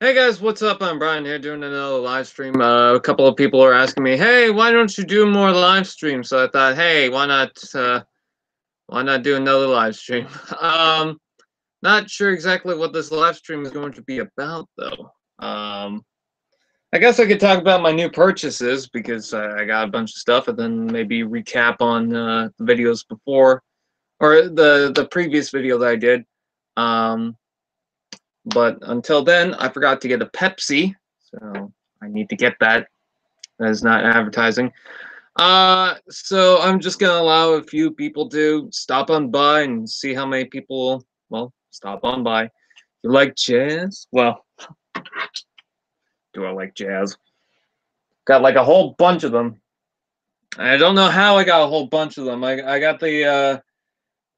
Hey guys, what's up? I'm Brian here doing another live stream. A couple of people are asking me, "Hey, why don't you do more live streams?" So I thought, "Hey, why not do another live stream?" Not sure exactly what this live stream is going to be about though. I guess I could talk about my new purchases because I got a bunch of stuff, and then maybe recap on the videos before or the previous video that I did. But until then, I forgot to get a Pepsi, so I need to get that. That is not advertising. So I'm just gonna allow a few people to stop on by and see how many people, well, stop on by. You like jazz? Well, do I like jazz? Got like a whole bunch of them. I don't know how I got a whole bunch of them. I got the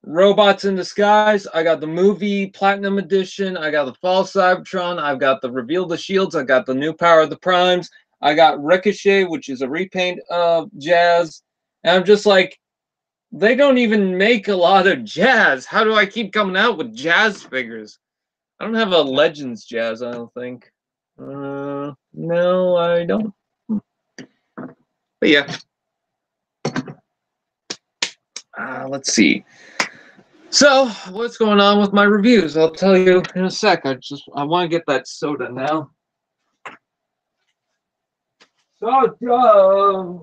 Robots in Disguise. I got the movie Platinum Edition. I got the Fall Cybertron. I've got the Reveal the Shields. I got the New Power of the Primes. I got Ricochet, which is a repaint of Jazz. And I'm just like, they don't even make a lot of Jazz. How do I keep coming out with Jazz figures? I don't have a Legends Jazz, I don't think. No, I don't. But yeah. Let's see. So, what's going on with my reviews? I'll tell you in a sec. I want to get that soda now. Soda!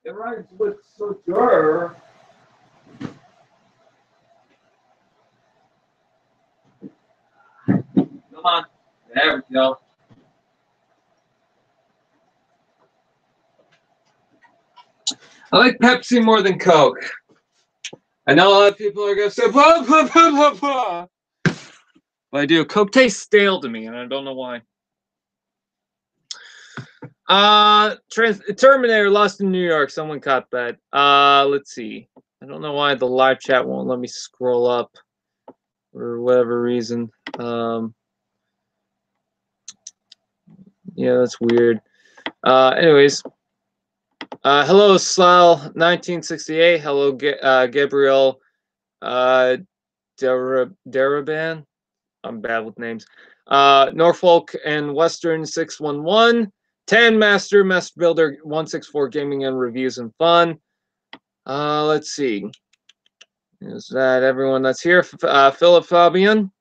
It rhymes with soda. Come on. There we go. I like Pepsi more than Coke. I know a lot of people are going to say, blah, blah, blah, blah, blah. But I do. Coke tastes stale to me, and I don't know why. Terminator Lost in New York. Someone caught that. Let's see. I don't know why the live chat won't let me scroll up for whatever reason. Yeah, that's weird. Anyways. Hello, Slough1968. Hello, Gabriel Daraban. I'm bad with names. Norfolk and Western 611. Tan Master Builder 164 Gaming and Reviews and Fun. Let's see. Is that everyone that's here? Philip Fabian.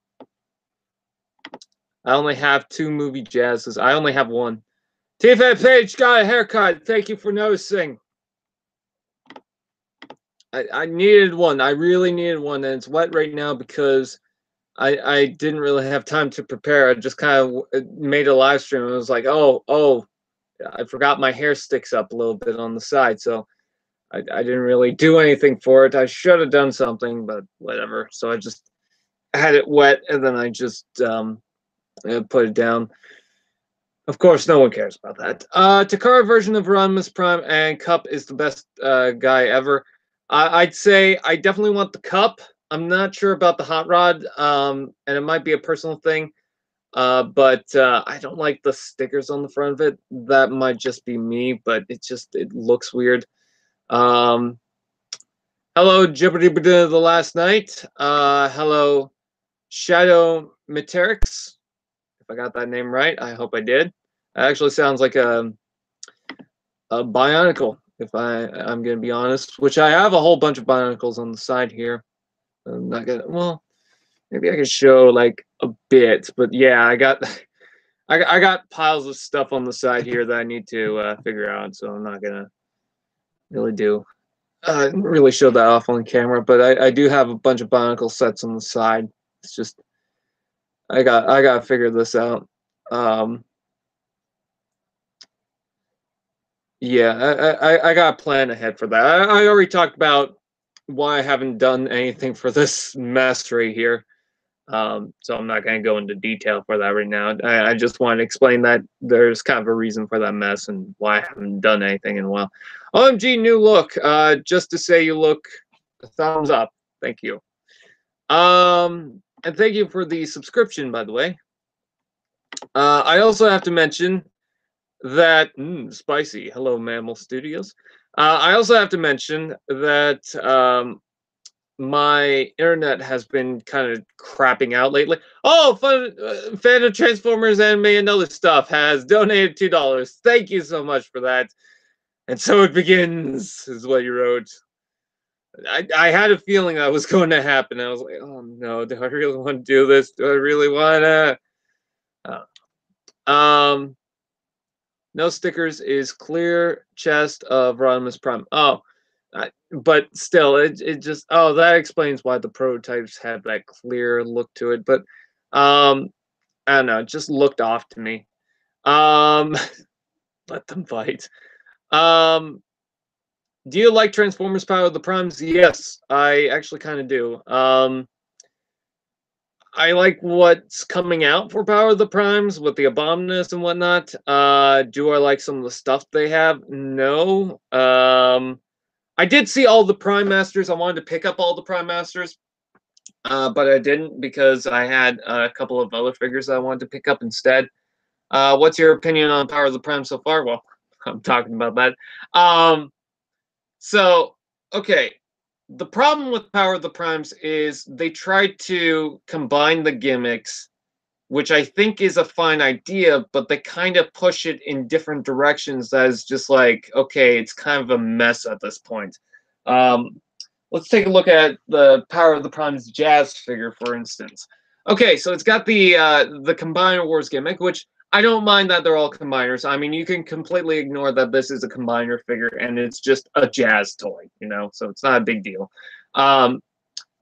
I only have 2 movie jazzes. I only have 1. TFA Page got a haircut. Thank you for noticing. I needed one. I really needed one, and it's wet right now because I didn't really have time to prepare. I just kind of made a live stream. And it was like, oh, I forgot my hair sticks up a little bit on the side, so I didn't really do anything for it. I should have done something, but whatever. So I just had it wet, and then I just put it down. Of course, no one cares about that. Takara version of Rodimus Prime and Cup is the best guy ever. I'd say I definitely want the Cup. I'm not sure about the Hot Rod, and it might be a personal thing, but I don't like the stickers on the front of it. That might just be me, but it looks weird. Hello, Jibbity the Last Night. Hello, Shadow Meterix. If I got that name right, I hope I did. It actually sounds like a Bionicle, if I'm going to be honest, which I have a whole bunch of Bionicles on the side here. I'm not going to, well, maybe I could show like a bit, but yeah, I got piles of stuff on the side here that I need to figure out, so I'm not going to really show that off on camera, but I do have a bunch of Bionicle sets on the side. It's just, I got to figure this out. Yeah, I got a plan ahead for that. I already talked about why I haven't done anything for this mess right here. So I'm not going to go into detail for that right now. I just want to explain that there's kind of a reason for that mess and why I haven't done anything in a while. OMG, new look. Just to say you look, a thumbs up. Thank you. And thank you for the subscription, by the way. I also have to mention that spicy. Hello, Mammal Studios. I also have to mention that my internet has been kind of crapping out lately. Oh, fan of Transformers anime and other stuff has donated $2. Thank you so much for that. And so it begins, is what you wrote. I had a feeling that was going to happen. I was like, oh no, do I really want to do this? Do I really want to? Um, no stickers is clear chest of Rodimus Prime. Oh, but still, it just that explains why the prototypes have that clear look to it. But I don't know, it just looked off to me. Let them fight. Do you like Transformers Power of the Primes? Yes, I actually kind of do. I like what's coming out for Power of the Primes with the Abominus and whatnot. Do I like some of the stuff they have? No. I did see all the Prime Masters. I wanted to pick up all the Prime Masters, but I didn't because I had a couple of other figures that I wanted to pick up instead. What's your opinion on Power of the Prime so far? Well, I'm talking about that. So, okay. The problem with Power of the Primes is they tried to combine the gimmicks, which I think is a fine idea, but they kind of push it in different directions that is just like, okay, it's kind of a mess at this point. Let's take a look at the Power of the Primes Jazz figure, for instance. Okay, so it's got the Combiner Wars gimmick, which I don't mind that they're all combiners. I mean, you can completely ignore that this is a combiner figure and it's just a jazz toy, so it's not a big deal. But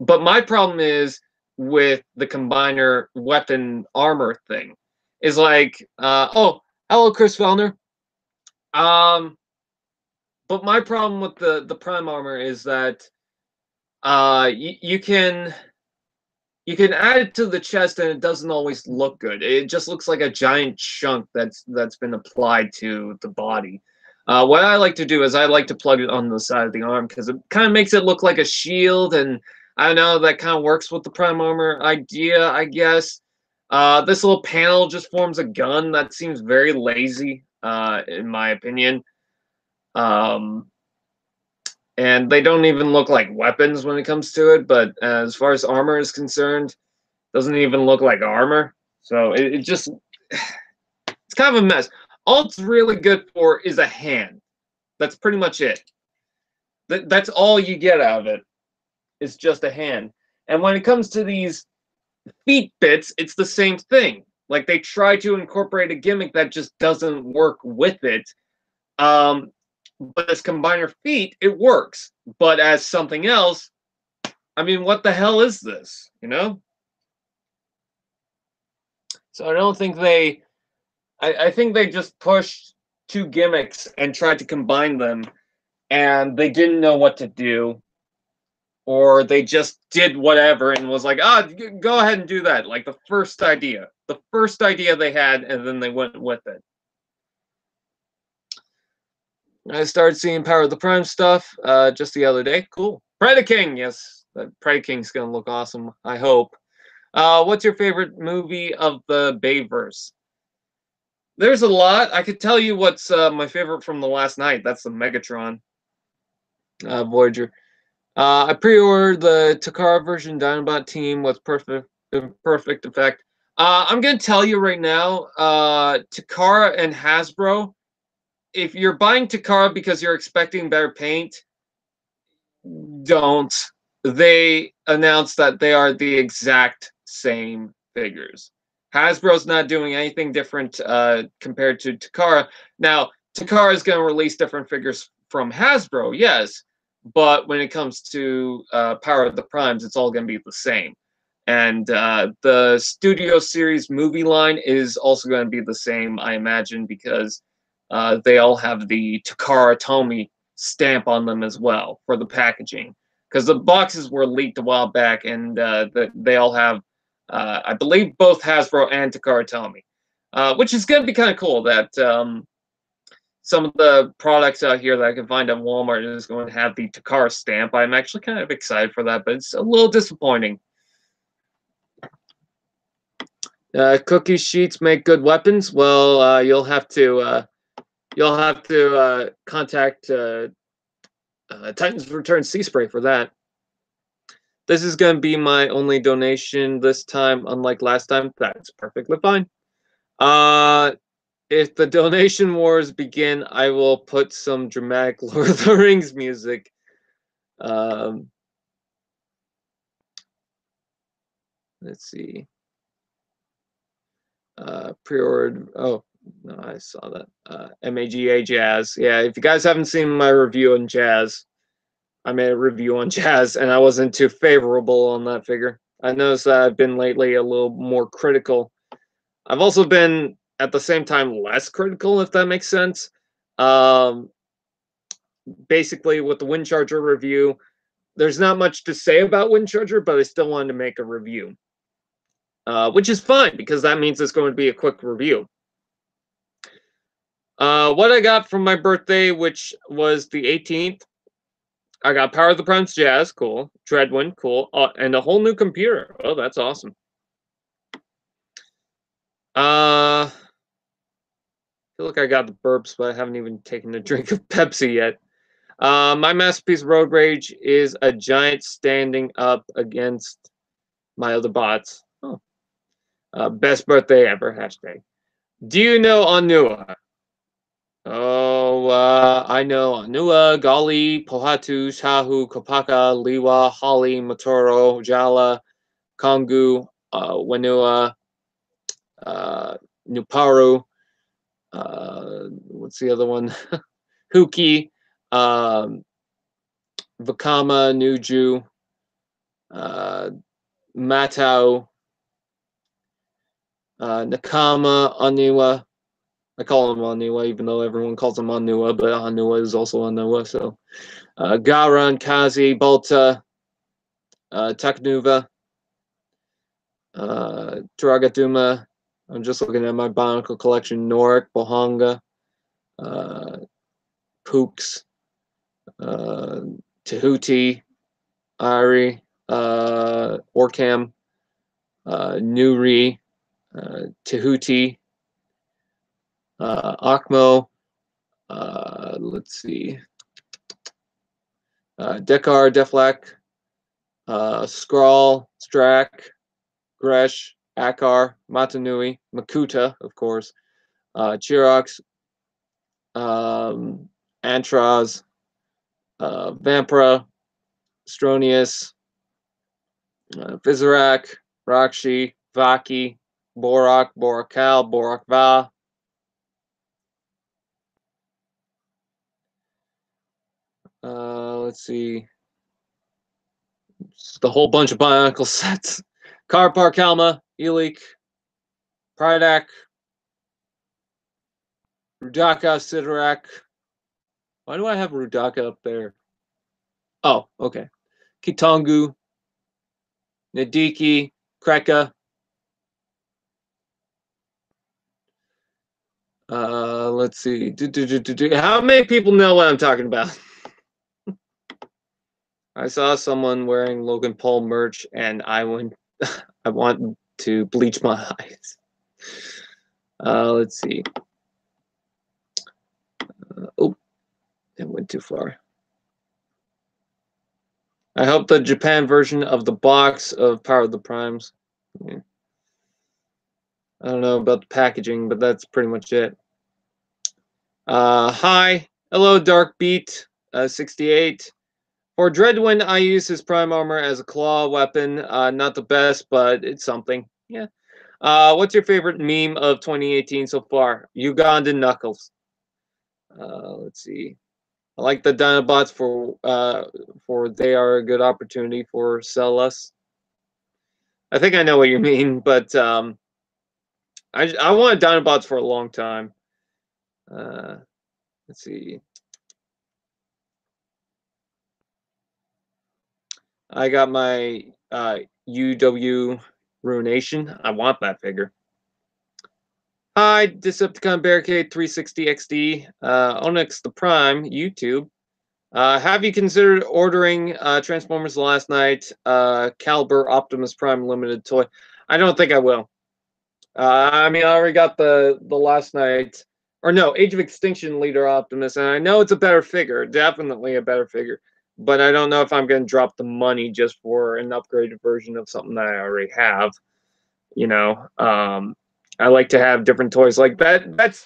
my problem is with the combiner weapon armor thing is like, oh, hello, Chris Fellner. But my problem with the prime armor is that you can add it to the chest and it doesn't always look good. It just looks like a giant chunk that's been applied to the body. What I like to do is I like to plug it on the side of the arm because it kind of makes it look like a shield, and I don't know, that kind of works with the prime armor idea, I guess. This little panel just forms a gun. That seems very lazy, in my opinion. And they don't even look like weapons when it comes to it, but as far as armor is concerned, doesn't even look like armor. So it just, it's kind of a mess. All it's really good for is a hand. That's pretty much it. That's all you get out of it. It's just a hand. And when it comes to these feet bits, it's the same thing. Like they try to incorporate a gimmick that just doesn't work with it. But as combiner feet, it works. But as something else, I mean, what the hell is this? So I don't think I think they just pushed two gimmicks and tried to combine them, and they didn't know what to do, or they just did whatever and was like, go ahead and do that. Like the first idea they had, and then they went with it. I started seeing Power of the Prime stuff just the other day. Cool. Predaking, yes. Predaking's going to look awesome, I hope. What's your favorite movie of the Bayverse? There's a lot. I could tell you what's my favorite from the last night. That's the Megatron Voyager. I pre-ordered the Takara version Dinobot team with perfect effect. I'm going to tell you right now, Takara and Hasbro, if you're buying Takara because you're expecting better paint, don't. They announced that they are the exact same figures. Hasbro's not doing anything different compared to Takara. Now, Takara is going to release different figures from Hasbro, yes, but when it comes to Power of the Primes, it's all going to be the same. And the Studio Series movie line is also going to be the same, I imagine, because they all have the Takara Tomy stamp on them as well for the packaging. Because the boxes were leaked a while back, and they all have, I believe, both Hasbro and Takara Tomy, which is going to be kind of cool that some of the products out here that I can find at Walmart is going to have the Takara stamp. I'm actually kind of excited for that, but it's a little disappointing. Cookie sheets make good weapons. Well, you'll have to contact Titans Return Sea Spray for that. This is going to be my only donation this time, unlike last time. That's perfectly fine. If the donation wars begin, I will put some dramatic Lord of the Rings music. Let's see. Pre-ordered. Oh, no, I saw that. MAGA Jazz. Yeah, if you guys haven't seen my review on Jazz, I made a review on Jazz, and I wasn't too favorable on that figure. I noticed that I've been lately a little more critical. I've also been, at the same time, less critical, if that makes sense. Basically, with the Windcharger review, there's not much to say about Windcharger, but I still wanted to make a review. Which is fine, because that means it's going to be a quick review. What I got from my birthday, which was the 18th, I got Power of the Primes Jazz, cool. Dreadwind, cool. And a whole new computer. Oh, that's awesome. I feel like I got the burps, but I haven't even taken a drink of Pepsi yet. My masterpiece Road Rage is a giant standing up against my other bots. Oh. Best birthday ever, hashtag. Do you know Anua? Oh, I know Anua, Gali, Pohatu, Shahu, Kopaka, Liwa, Holly, Matoro, Jala, Kongu, Wanua, Nuparu, what's the other one? Huki, Vakama, Nuju, Matau, Nakama, Anua. I call him Anua, even though everyone calls him Anua, but Anua is also Anua. So, Garan, Kazi, Balta, Taknuva, Turagatuma. I'm just looking at my Bionicle collection. Norik, Bohanga, Pooks, Tahuti, Ari, Orcam, Nuri, Tahuti, Akmo, let's see, Dekar, Deflak, Skrull, Strak, Gresh, Akar, Matanui, Makuta, of course, Chirox, Antraz, Vampra, Stronius, Vizarak, Rakshi, Vaki, Borak, Borakal, Borakva. Let's see. Just a whole bunch of Bionicle sets. Karpar, Kalma, Elik, Pridak, Rudaka, Sidorak. Why do I have Rudaka up there? Oh, okay. Kitongu, Nadiki, Kreka. Let's see. How many people know what I'm talking about? I saw someone wearing Logan Paul merch, and I want to bleach my eyes. Let's see. Oh, it went too far. I hope the Japan version of the box of Power of the Primes. Yeah. I don't know about the packaging, but that's pretty much it. Hi. Hello, Dark Beat 68. For Dreadwind, I use his Prime Armor as a claw weapon. Not the best, but it's something. Yeah. What's your favorite meme of 2018 so far? Ugandan Knuckles. Let's see. I like the Dinobots for they are a good opportunity for sell us. I think I know what you mean, but I wanted Dinobots for a long time. Let's see. I got my UW Ruination. I want that figure. Hi, Decepticon Barricade 360 XD. Onyx the Prime, YouTube. Have you considered ordering Transformers the Last Night Caliber Optimus Prime limited toy? I don't think I will. I mean, I already got the Last Night, or no, Age of Extinction Leader Optimus, and I know it's a better figure, definitely a better figure. but I don't know if I'm going to drop the money just for an upgraded version of something that I already have. You know, I like to have different toys like that. That's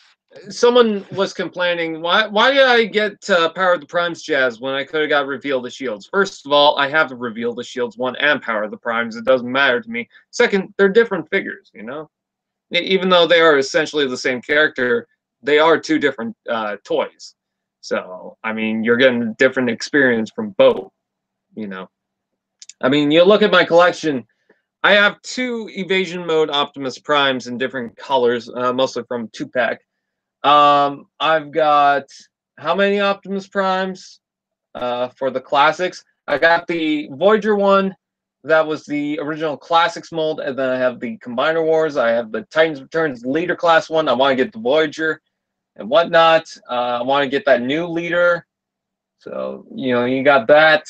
someone was complaining. Why did I get Power of the Primes Jazz when I could have got Reveal the Shields? First of all, I have the Reveal the Shields one and Power of the Primes. It doesn't matter to me. Second, they're different figures. You know, even though they are essentially the same character, they are two different toys. So I mean, you're getting a different experience from both. You know, I mean, you look at my collection. I have 2 Evasion Mode Optimus Primes in different colors, mostly from 2-pack. I've got how many Optimus Primes for the classics? I got the Voyager one, that was the original classics mold, and then I have the Combiner Wars. I have the Titans Returns Leader Class one. I want to get the Voyager and whatnot. I want to get that new leader. So you know, you got that.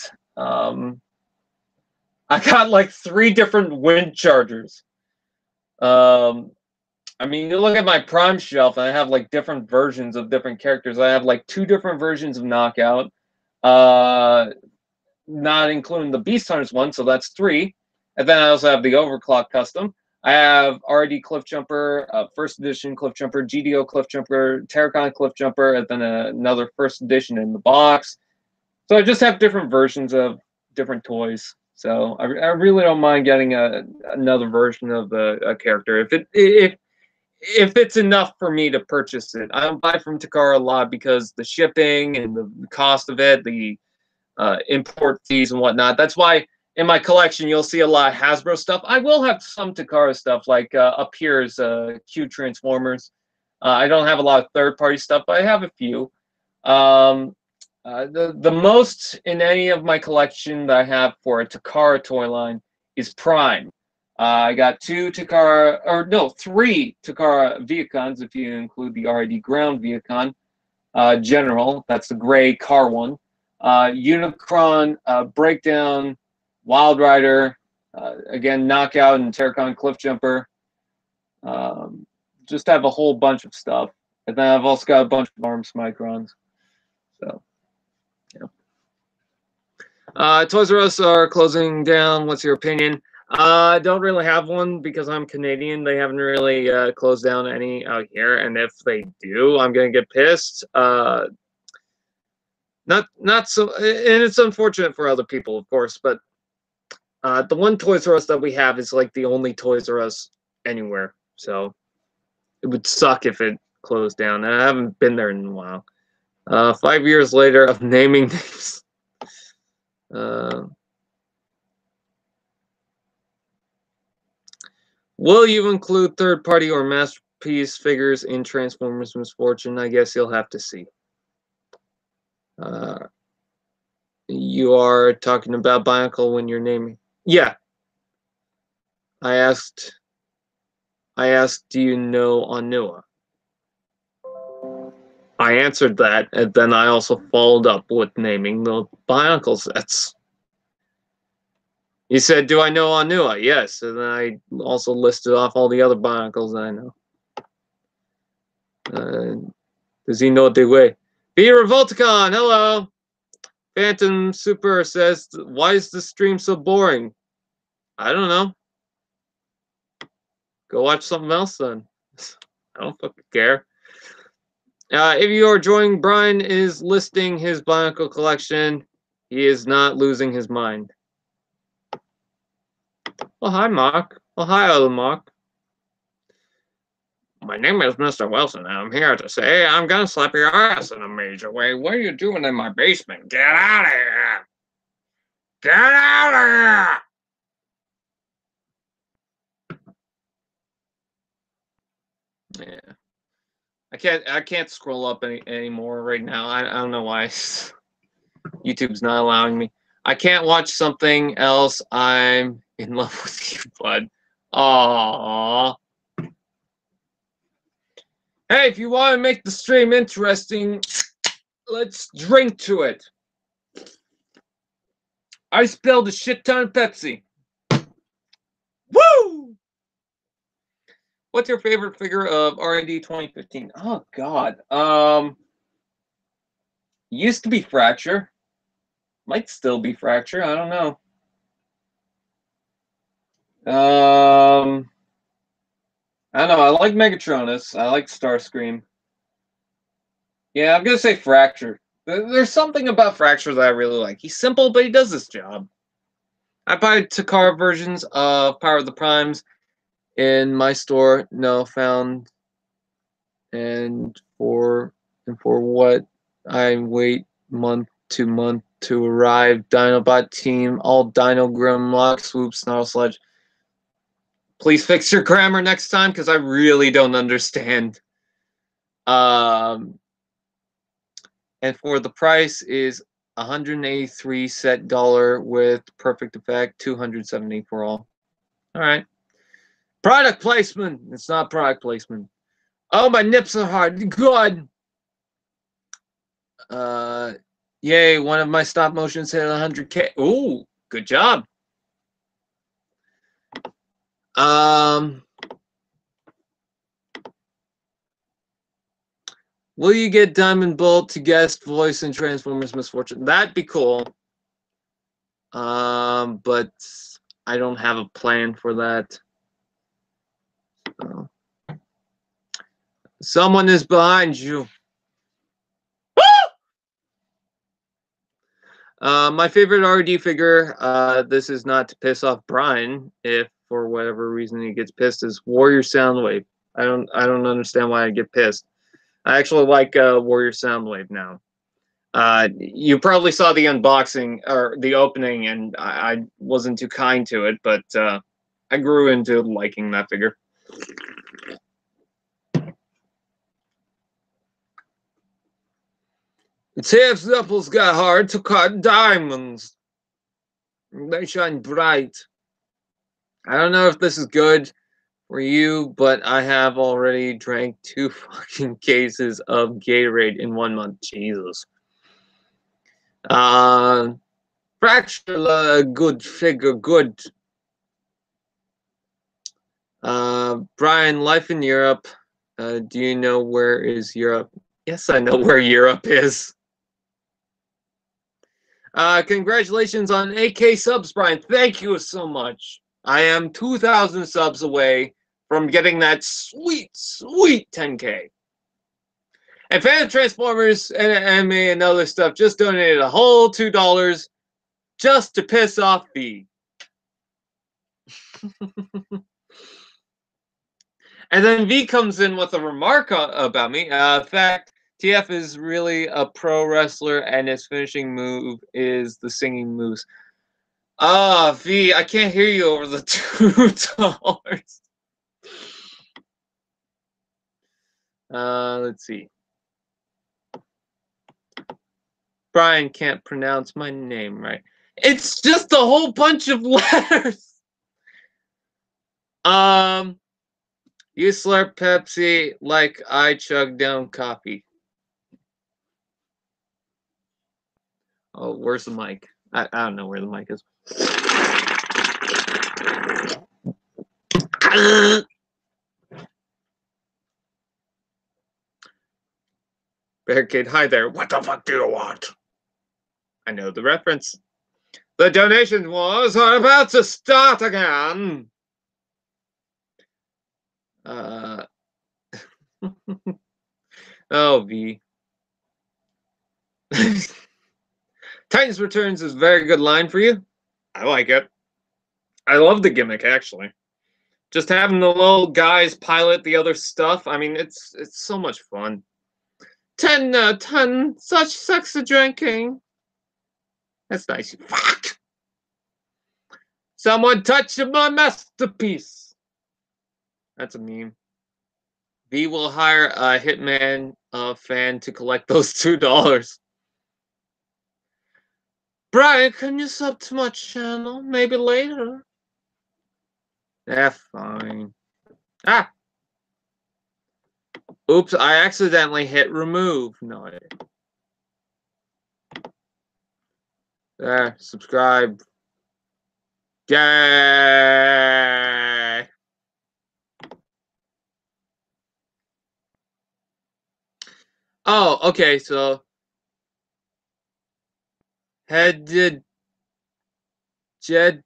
I got like 3 different wind chargers. I mean, you look at my Prime shelf, and I have like different versions of different characters. I have like 2 different versions of Knockout, not including the Beast Hunters one, so that's 3. And then I also have the Overclock custom. I have RD Cliffjumper, First Edition Cliffjumper, GDO Cliffjumper, Terracon Cliffjumper, and then another First Edition in the box. So I just have different versions of different toys. So I really don't mind getting another version of a character if it's enough for me to purchase it. I don't buy from Takara a lot because the shipping and the cost of it, the import fees and whatnot. That's why in my collection you'll see a lot of Hasbro stuff. I will have some Takara stuff, like up here is Q Transformers. I don't have a lot of third-party stuff, but I have a few. The most in any of my collection that I have for a Takara toy line is Prime. I got 3 Takara Viacons, if you include the RID Ground Viacon. General, that's the gray car one. Unicron, Breakdown, Wild Rider, again, Knockout and Terracon Cliffjumper. Just have a whole bunch of stuff. And then I've also got a bunch of Arms Microns. So, yeah. Toys R Us are closing down. What's your opinion? I don't really have one because I'm Canadian. They haven't really closed down any out here, and if they do, I'm gonna get pissed. Not so, and it's unfortunate for other people, of course. But the one Toys R Us that we have is like the only Toys R Us anywhere, so it would suck if it closed down. And I haven't been there in a while. 5 years later of naming names. Will you include third-party or masterpiece figures in Transformers Misfortune? I guess you'll have to see. You are talking about Bionicle when you're naming. Yeah. I asked, do you know Onua? I answered that, and then I also followed up with naming the Bionicle sets. You said, do I know Onua? Yes, and then I also listed off all the other Bionicles that I know. Does he know the way? Be Revolticon, hello! Phantom Super says, why is the stream so boring? I don't know. Go watch something else then. I don't fucking care. If you are joining, Brian is listing his Bionicle collection. He is not losing his mind. Well, hi, Mark. Well, hi, other Mark. My name is Mr. Wilson, and I'm here to say I'm gonna slap your ass in a major way. What are you doing in my basement? Get out of here! Get out of here! Yeah. I can't scroll up anymore right now. I don't know why. YouTube's not allowing me. I can't watch something else. I'm in love with you, bud. Aww. Hey, if you want to make the stream interesting, let's drink to it. I spilled a shit ton of Pepsi. Woo! What's your favorite figure of R&D 2015? Oh God. Used to be Fracture. Might still be Fracture. I don't know. I don't know. I like Megatronus. I like Starscream. Yeah, I'm gonna say Fracture. There's something about Fracture that I really like. He's simple, but he does his job. I buy Takara versions of Power of the Primes in my store. No, found. And for what I wait month to month to arrive, Dinobot team, all Dino Grimlock, Swoop, Snarl Sledge. Please fix your grammar next time, because I really don't understand. And for the price is $183 set dollar with perfect effect, $270 for all. All right. Product placement. It's not product placement. Oh, my nips are hard. Good. Yay, one of my stop motions hit 100K. Ooh, good job. Will you get Diamond Bolt to guest voice in Transformers Misfortune? That'd be cool. But I don't have a plan for that. So. Someone is behind you. My favorite RD figure, this is not to piss off Brian, if for whatever reason he gets pissed, is Warrior Soundwave. I don't understand why I get pissed. I actually like Warrior Soundwave now. You probably saw the unboxing or the opening, and I wasn't too kind to it, but I grew into liking that figure. TF's nipples got hard to cut diamonds. They shine bright. I don't know if this is good for you, but I have already drank 2 fucking cases of Gatorade in 1 month. Jesus. Fracture, good figure, good. Brian, life in Europe. Do you know where is Europe? Yes, I know where Europe is. Congratulations on 8K subs, Brian. Thank you so much. I am 2,000 subs away from getting that sweet, sweet 10K. And Fan of Transformers and anime and other stuff just donated a whole $2 just to piss off V. And then V comes in with a remark about me. In fact, TF is really a pro wrestler, and his finishing move is the singing moose. V, I can't hear you over the $2. Let's see. Brian can't pronounce my name right. It's just a whole bunch of letters. You slurp Pepsi like I chug down coffee. Oh, where's the mic? I don't know where the mic is. Barricade, hi there. What the fuck do you want? I know the reference. The donation wars are about to start again. Oh, V. Titans Returns is a very good line for you. I like it. I love the gimmick, actually. Just having the little guys pilot the other stuff. I mean, it's so much fun. 10, such sexy drinking. That's nice. Fuck! Someone touched my masterpiece. That's a meme. V will hire a Hitman fan to collect those $2. Brian, can you sub to my channel? Maybe later. Yeah, fine. Ah! Oops, I accidentally hit remove. No. There, subscribe. Yay! Oh, okay, so headed jed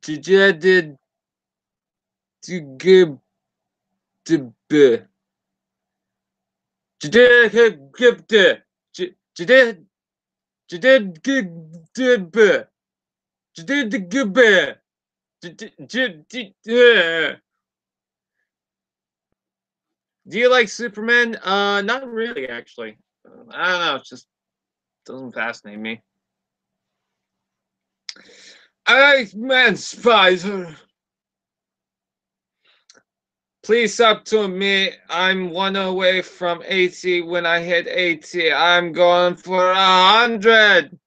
jeded to give to be jedid give the jedid jedid give the be jedid give be do you like Superman? Not really, actually. I don't know. It just doesn't fascinate me. Man, Spider. Please up to me. I'm 1 away from 80. When I hit 80, I'm going for 100.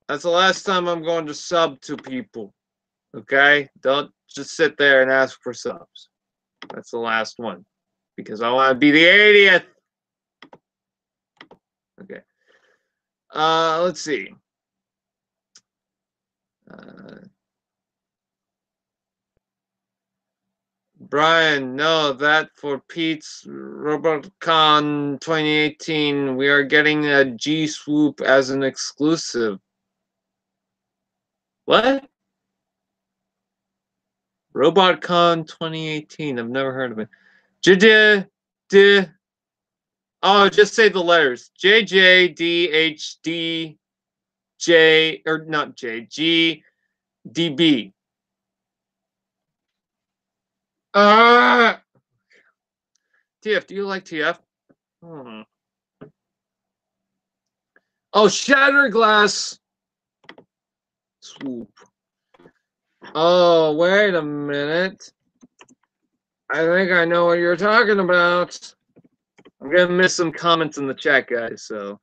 That's the last time I'm going to sub to people. Okay? Don't just sit there and ask for subs. That's the last one. Because I want to be the 80th. Okay. Let's see. Brian, no, that for Pete's RobotCon 2018, we are getting a G Swoop as an exclusive. What? RobotCon 2018. I've never heard of it. Oh, just say the letters. JJDHDJ, or not J, GDB. TF, do you like TF? Oh, Shatter Glass Swoop. Oh, wait a minute. I think I know what you're talking about. I'm going to miss some comments in the chat, guys, so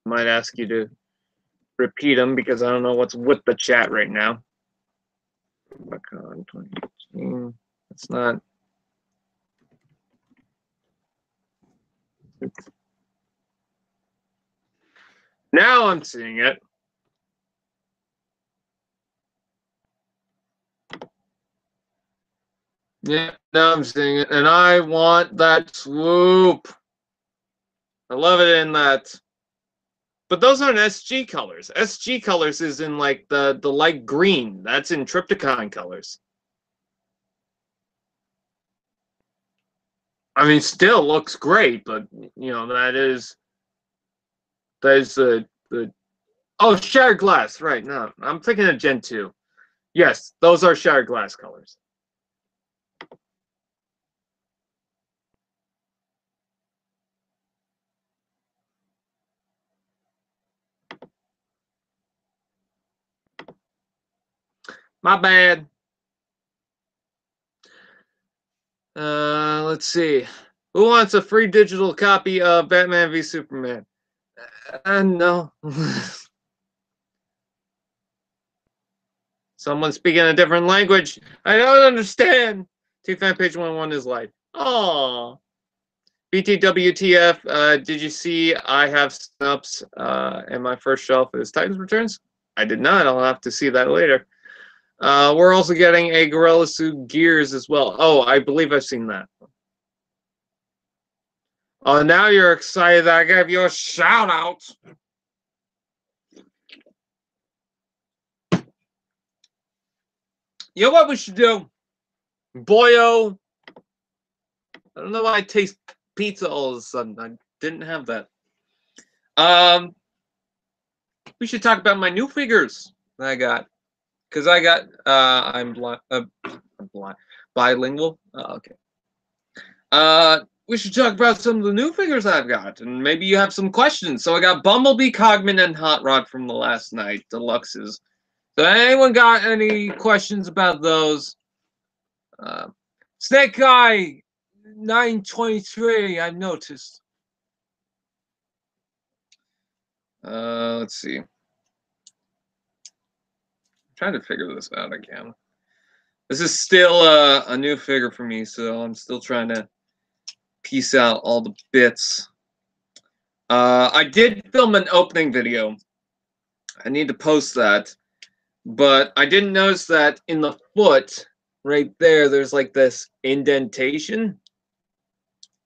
I might ask you to repeat them because I don't know what's with the chat right now. RobotCon 2018. It's not. Now I'm seeing it. Yeah, now I'm seeing it. And I want that swoop. I love it in that. But those aren't SG colors. SG colors is in like the light green. That's in Trypticon colors. I mean, still looks great, but you know, that is the oh, Shattered Glass, right. No, I'm thinking of Gen 2. Yes, those are Shattered Glass colors. My bad. Let's see. Who wants a free digital copy of Batman v Superman? No. Someone speaking a different language. I don't understand. T-Fan page 11 is live. Oh. BTWTF, did you see I have snaps in my first shelf is Titans Returns? I did not. I'll have to see that later. We're also getting a Gorilla Suit Gears as well. Oh, I believe I've seen that. Oh, now you're excited that I gave you a shout out. You know what we should do? Boyo. I don't know why I taste pizza all of a sudden. I didn't have that. We should talk about my new figures that I got. Because I got, I'm blind, bilingual. Oh, okay. We should talk about some of the new figures I've got, and maybe you have some questions. So I got Bumblebee, Cogman, and Hot Rod from the last night, deluxes. So anyone got any questions about those? Snake Guy 923, I've noticed. Let's see. I'm trying to figure this out again. This is still a new figure for me, so I'm still trying to piece out all the bits. I did film an opening video. I need to post that. But I didn't notice that in the foot, right there, there's like this indentation.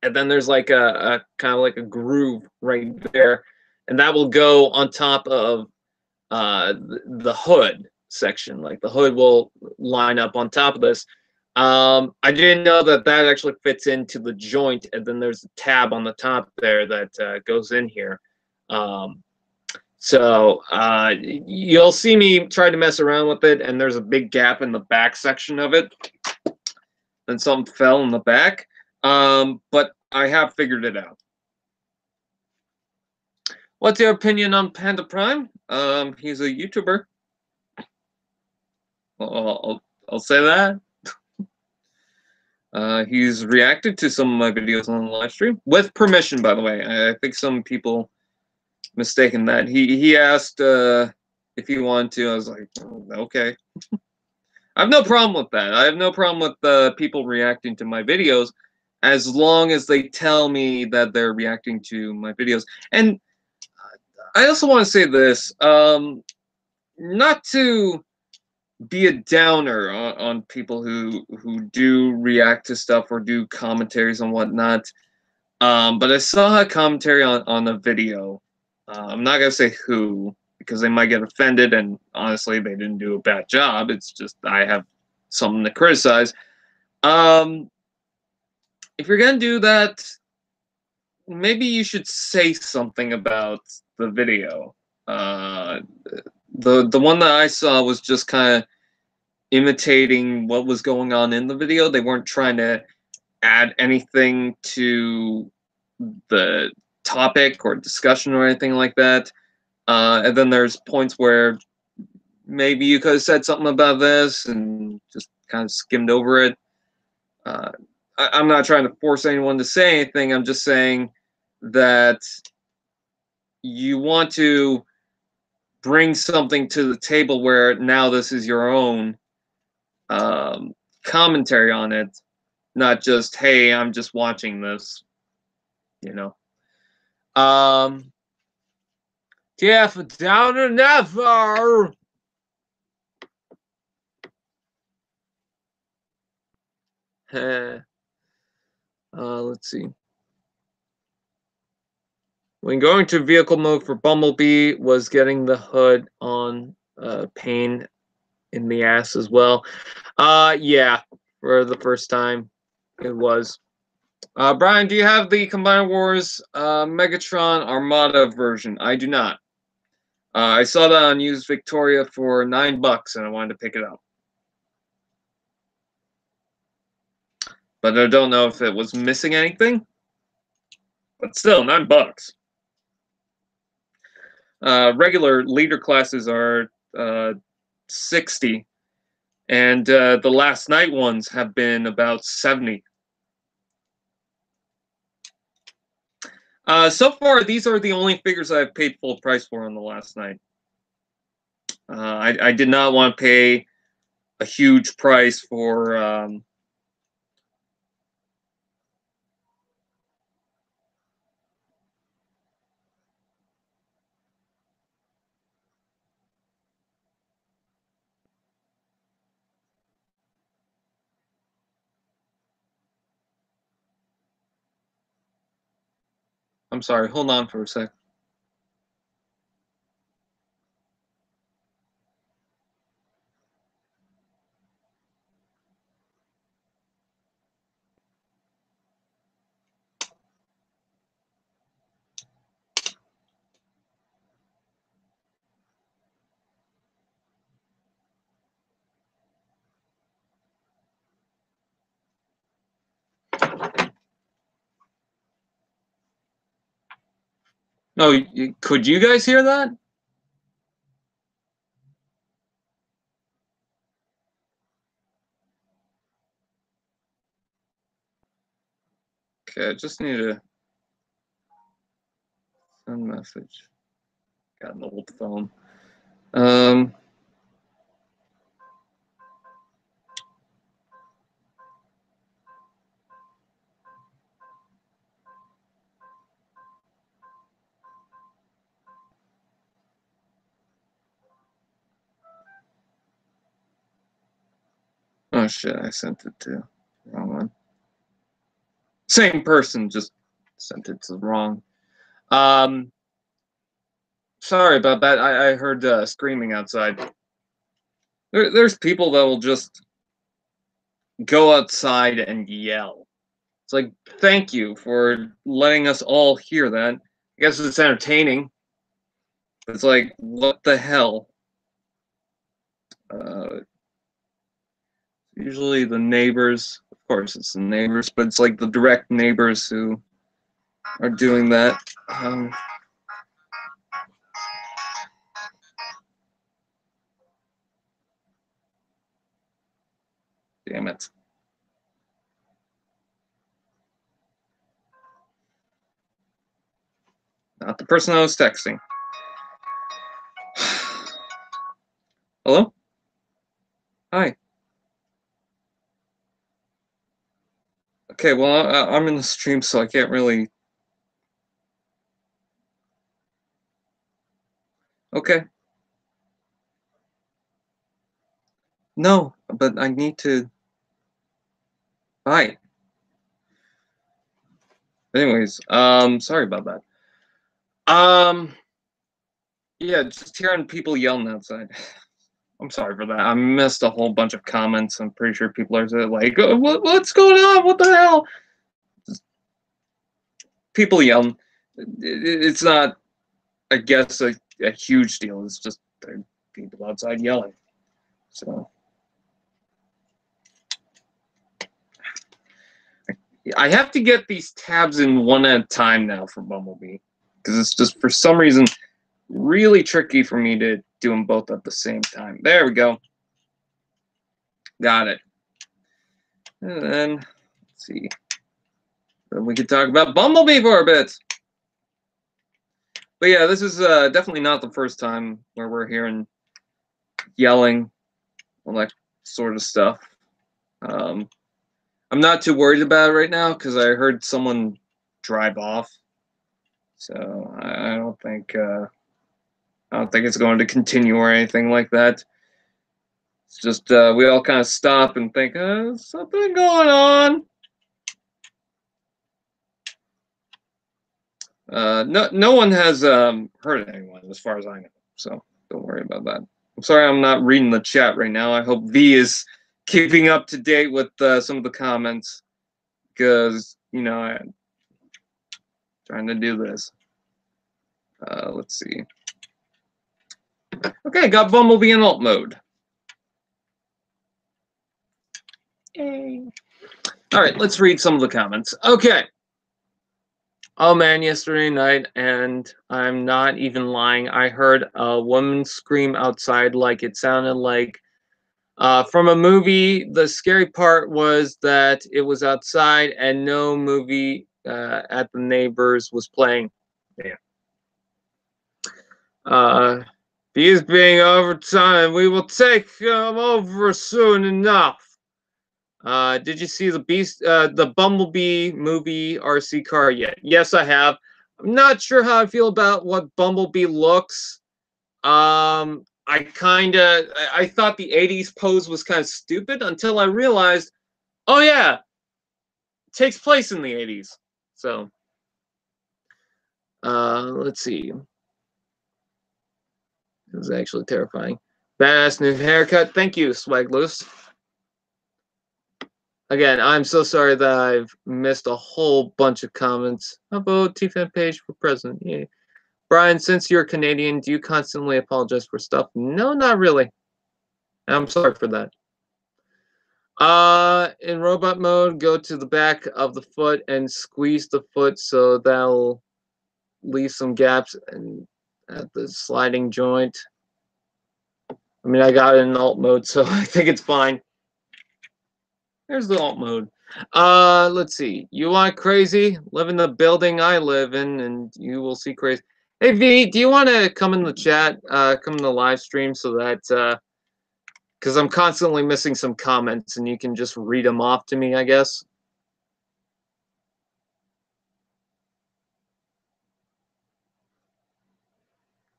And then there's like a kind of like a groove right there. and that will go on top of the hood section. Like the hood will line up on top of this. I didn't know that that actually fits into the joint, and then there's a tab on the top there that goes in here. So you'll see me try to mess around with it, and there's a big gap in the back section of it. And something fell in the back, but I have figured it out. What's your opinion on Panda Prime? He's a YouTuber. I'll say that. He's reacted to some of my videos on the live stream with permission, by the way. I think some people mistaken that. He asked if he wanted to. I was like, oh, okay. I have no problem with that. I have no problem with people reacting to my videos, as long as they tell me that they're reacting to my videos. And I also want to say this, not to be a downer on people who do react to stuff or do commentaries and whatnot. But I saw a commentary on a video. I'm not gonna say who, because they might get offended, and honestly, they didn't do a bad job. It's just I have something to criticize. If you're gonna do that, maybe you should say something about the video. The one that I saw was just kind of imitating what was going on in the video. They weren't trying to add anything to the topic or discussion or anything like that. And then there's points where maybe you could have said something about this and just kind of skimmed over it. I'm not trying to force anyone to say anything. I'm just saying that you want to bring something to the table where now this is your own commentary on it, not just, hey, I'm just watching this, you know. TF down or never. Let's see. When going to vehicle mode for Bumblebee, was getting the hood on pain in the ass as well. Yeah, for the first time, it was. Brian, do you have the Combiner Wars Megatron Armada version? I do not. I saw that on Used Victoria for $9, and I wanted to pick it up. But I don't know if it was missing anything. But still, $9. Regular leader classes are 60, and the last night ones have been about 70. So far, these are the only figures I've paid full price for on the last night. I did not want to pay a huge price for I'm sorry, hold on for a sec. No, could you guys hear that? Okay, I just need to send a message. Got an old phone. Oh shit, I sent it to the wrong one. Same person, just sent it to the wrong. Sorry about that. I heard screaming outside. There's people that will just go outside and yell. It's like, thank you for letting us all hear that. I guess it's entertaining. It's like, what the hell? Usually the neighbors, of course it's the neighbors, but it's like the direct neighbors who are doing that. Damn it. Not the person I was texting. Hello? Hi. Okay, well, I'm in the stream, so I can't really... Okay. No, but I need to... Hi. Anyways, sorry about that. Yeah, just hearing people yelling outside. I'm sorry for that. I missed a whole bunch of comments. I'm pretty sure people are like, what's going on? What the hell? Just people yelling. It's not, I guess, a huge deal. It's just people outside yelling. So I have to get these tabs in one at a time now for Bumblebee, because it's just, for some reason, really tricky for me to do them both at the same time. There we go. Got it. And then, let's see. Then we could talk about Bumblebee for a bit. But yeah, this is definitely not the first time where we're hearing yelling, all that sort of stuff. I'm not too worried about it right now because I heard someone drive off, so I don't think it's going to continue or anything like that. It's just we all kind of stop and think, something going on. No one has hurt anyone as far as I know, so don't worry about that. I'm sorry I'm not reading the chat right now. I hope V is keeping up to date with some of the comments, because, you know, I'm trying to do this. Let's see. Okay, got Bumblebee in alt mode. Yay. All right, let's read some of the comments. Okay. Oh man, yesterday night, and I'm not even lying, I heard a woman scream outside like it sounded like from a movie. The scary part was that it was outside and no movie at the neighbors was playing. Yeah. He is being overtime. We will take him over soon enough. Did you see the Bumblebee movie RC car yet? Yes, I have. I'm not sure how I feel about what Bumblebee looks. I thought the 80s pose was kind of stupid until I realized, oh yeah, it takes place in the 80s. So, let's see. It was actually terrifying. Badass new haircut. Thank you, Swagloose. Again, I'm so sorry that I've missed a whole bunch of comments. How about TFAN page for president? Yeah. Brian, since you're Canadian, do you constantly apologize for stuff? No, not really. I'm sorry for that. In robot mode, go to the back of the foot and squeeze the foot so that'll leave some gaps and at the sliding joint. I mean, I got it in alt mode, so I think it's fine. There's the alt mode. Let's see. You want crazy? Live in the building I live in, and you will see crazy. Hey V, do you want to come in the chat? Come in the live stream so that because I'm constantly missing some comments, and you can just read them off to me, I guess.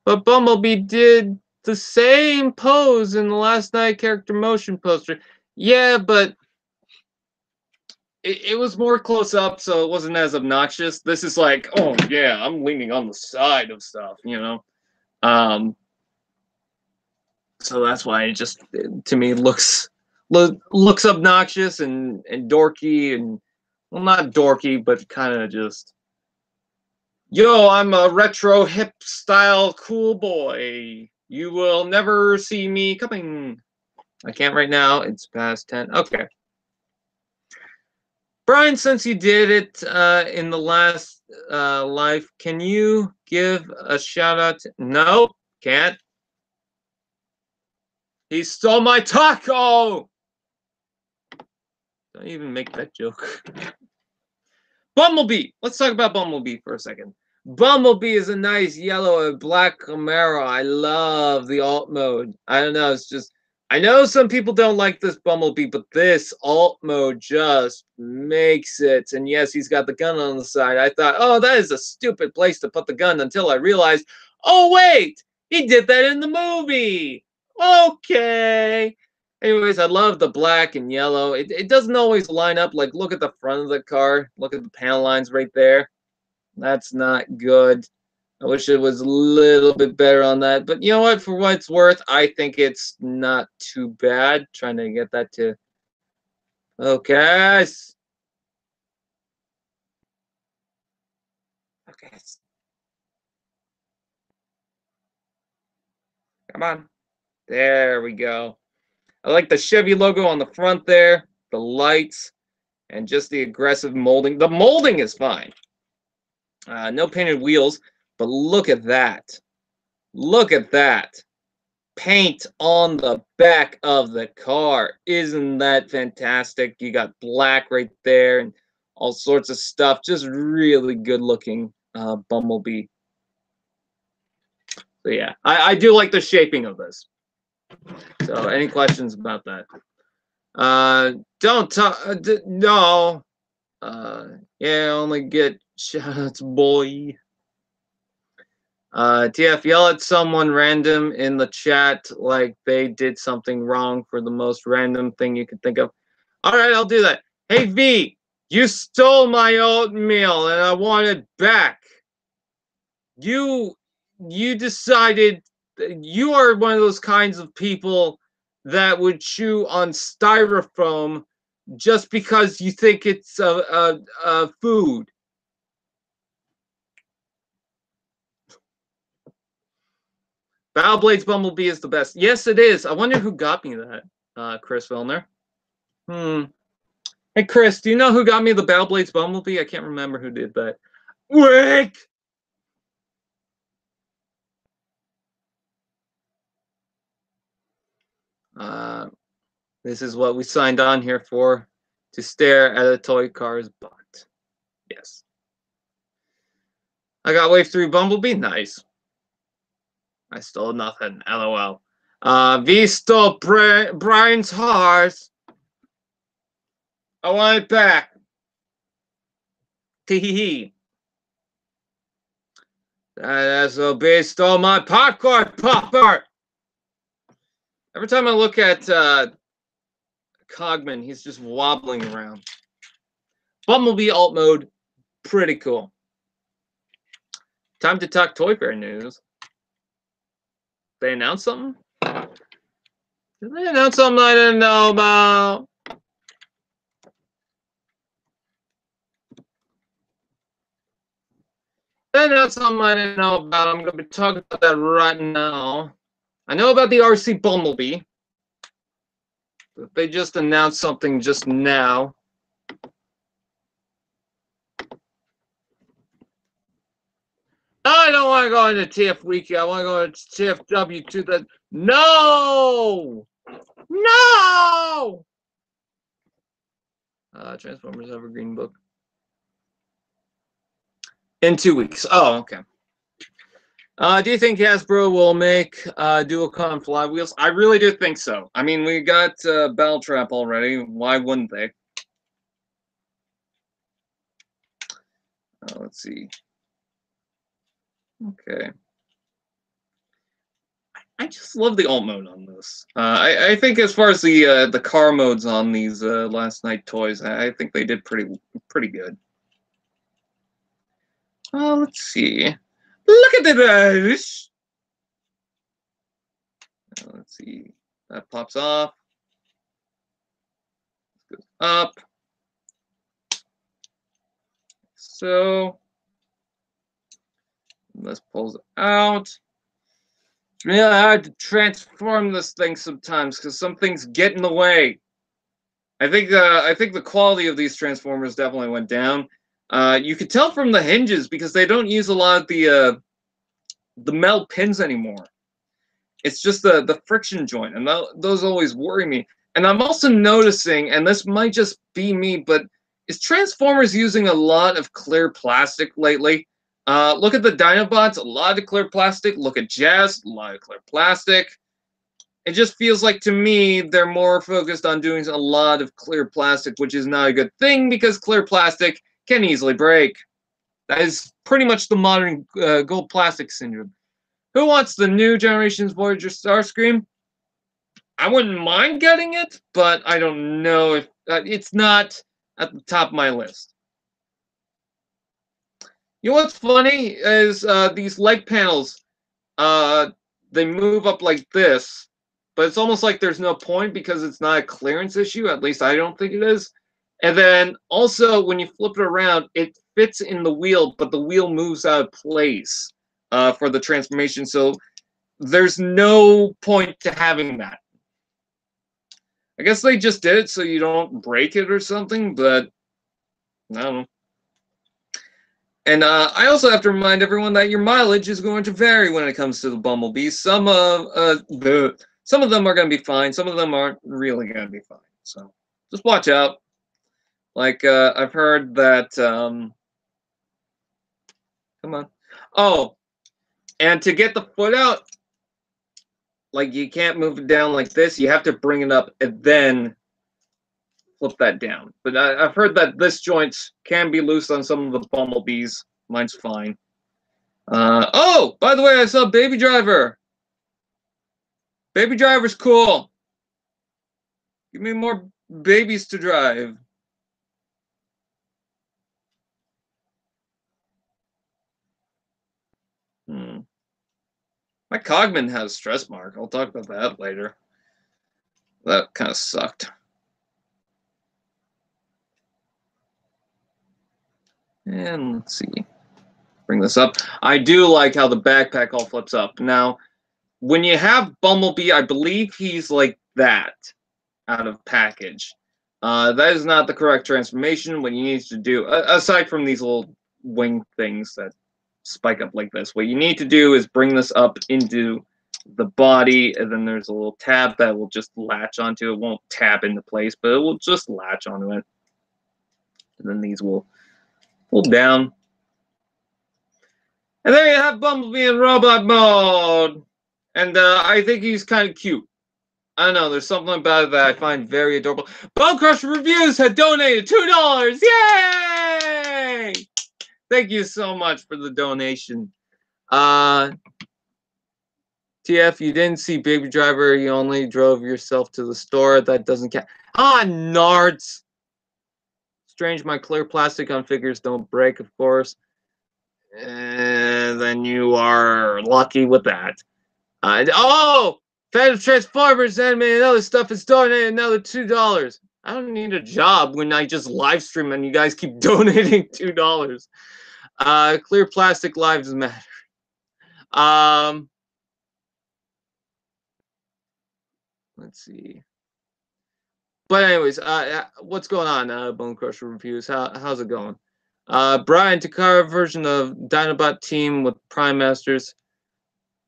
But Bumblebee did the same pose in the last night character motion poster. Yeah, but it was more close up, so it wasn't as obnoxious. This is like, oh yeah, I'm leaning on the side of stuff, you know. So that's why it just, to me, looks obnoxious and dorky, and well, not dorky, but kind of just, yo, I'm a retro hip style cool boy. You will never see me coming. I can't right now. It's past 10. Okay. Brian, since you did it in the last live, can you give a shout out? No, can't. He stole my taco! Don't even make that joke. Bumblebee! Let's talk about Bumblebee for a second. Bumblebee is a nice yellow and black Camaro. I love the alt mode. I don't know, it's just, I know some people don't like this Bumblebee, but this alt mode just makes it. And yes, he's got the gun on the side. I thought, oh, that is a stupid place to put the gun, until I realized, oh, wait, he did that in the movie. Okay. Anyways, I love the black and yellow. It doesn't always line up. Like, look at the front of the car. Look at the panel lines right there. That's not good. I wish it was a little bit better on that. But you know what? For what it's worth, I think it's not too bad. Trying to get that to focus. Focus. Come on. There we go. I like the Chevy logo on the front there, the lights, and just the aggressive molding. The molding is fine. No painted wheels, but look at that. Look at that. Paint on the back of the car. Isn't that fantastic? You got black right there and all sorts of stuff. Just really good looking Bumblebee. So yeah, I do like the shaping of this. So any questions about that? Don't talk. No. Yeah, only get shoutouts, boy. TF, yell at someone random in the chat like they did something wrong for the most random thing you could think of. All right, I'll do that. Hey, V, you stole my oatmeal and I want it back. You decided you are one of those kinds of people that would chew on styrofoam just because you think it's a food. Battleblade's Bumblebee is the best. Yes, it is. I wonder who got me that, Chris Vilner. Hey, Chris, do you know who got me the Battleblade's Bumblebee? I can't remember who did that. Wait! This is what we signed on here for, to stare at a toy car's butt. Yes. I got wave 3 Bumblebee. Nice. I stole nothing. LOL. V stole Brian's horse. I want it back. Tee-hee-hee. That SOB stole my popcorn popper. Every time I look at Cogman, he's just wobbling around. Bumblebee alt mode, pretty cool. Time to talk Toy Fair news. They announced something? Did they announce something I didn't know about? They announced something I didn't know about. I'm going to be talking about that right now. I know about the RC Bumblebee. But they just announced something just now. I don't want to go into TF Wiki. I want to go into TFW to the... No! No! Transformers Evergreen book. In 2 weeks. Oh, okay. Do you think Hasbro will make Duocon flywheels? I really do think so. I mean, we got Battle Trap already. Why wouldn't they? Let's see. Okay. I just love the alt mode on this. I think as far as the car modes on these last night toys, I think they did pretty good. Let's see. Look at this. Let's see. That pops off. Goes up. So this pulls out. It's really hard to transform this thing sometimes because some things get in the way. I think the quality of these transformers definitely went down. You could tell from the hinges because they don't use a lot of the metal pins anymore. It's just the friction joint, and those always worry me. And I'm also noticing, and this might just be me, but is Transformers using a lot of clear plastic lately? Look at the Dinobots, a lot of clear plastic. Look at Jazz, a lot of clear plastic. It just feels like to me they're more focused on doing a lot of clear plastic, which is not a good thing because clear plastic can easily break. That is pretty much the modern gold plastic syndrome. Who wants the new generation's Voyager Starscream? I wouldn't mind getting it, but I don't know if it's not at the top of my list. You know what's funny is these leg panels, they move up like this, but it's almost like there's no point because it's not a clearance issue. At least I don't think it is. And then also when you flip it around, it fits in the wheel, but the wheel moves out of place for the transformation. So there's no point to having that. I guess they just did it so you don't break it or something, but I don't know. And I also have to remind everyone that your mileage is going to vary when it comes to the Bumblebees. Some of them are going to be fine. Some of them aren't really going to be fine. So just watch out. Like I've heard that. Come on. Oh, and to get the foot out, like you can't move it down like this. You have to bring it up and then flip that down. But I've heard that this joint can be loose on some of the Bumblebees. Mine's fine. Oh, by the way, I saw Baby Driver. Baby Driver's cool. Give me more babies to drive. My Cogman has a stress mark. I'll talk about that later. That kind of sucked. And let's see. Bring this up. I do like how the backpack all flips up. Now, when you have Bumblebee, I believe he's like that out of package. That is not the correct transformation. What you need to do, aside from these little wing things that spike up like this, what you need to do is bring this up into the body, and then there's a little tab that will just latch onto it. It won't tab into place, but it will just latch onto it. And then these will pull down. And there you have Bumblebee in robot mode. And I think he's kind of cute. I don't know, there's something about it that I find very adorable. bonecrusher Reviews had donated $2! Yay! Thank you so much for the donation. TF, you didn't see Baby Driver. You only drove yourself to the store. That doesn't count. Ah, nards. Strange, my clear plastic on figures don't break, of course. And then you are lucky with that. Oh! Fan of Transformers, anime, and other stuff is donated another $2. I don't need a job when I just live stream and you guys keep donating $2. Clear plastic lives matter. Let's see. But anyways, what's going on, bonecrusher Reviews? How's it going? Brian Takara version of Dinobot team with Prime Masters.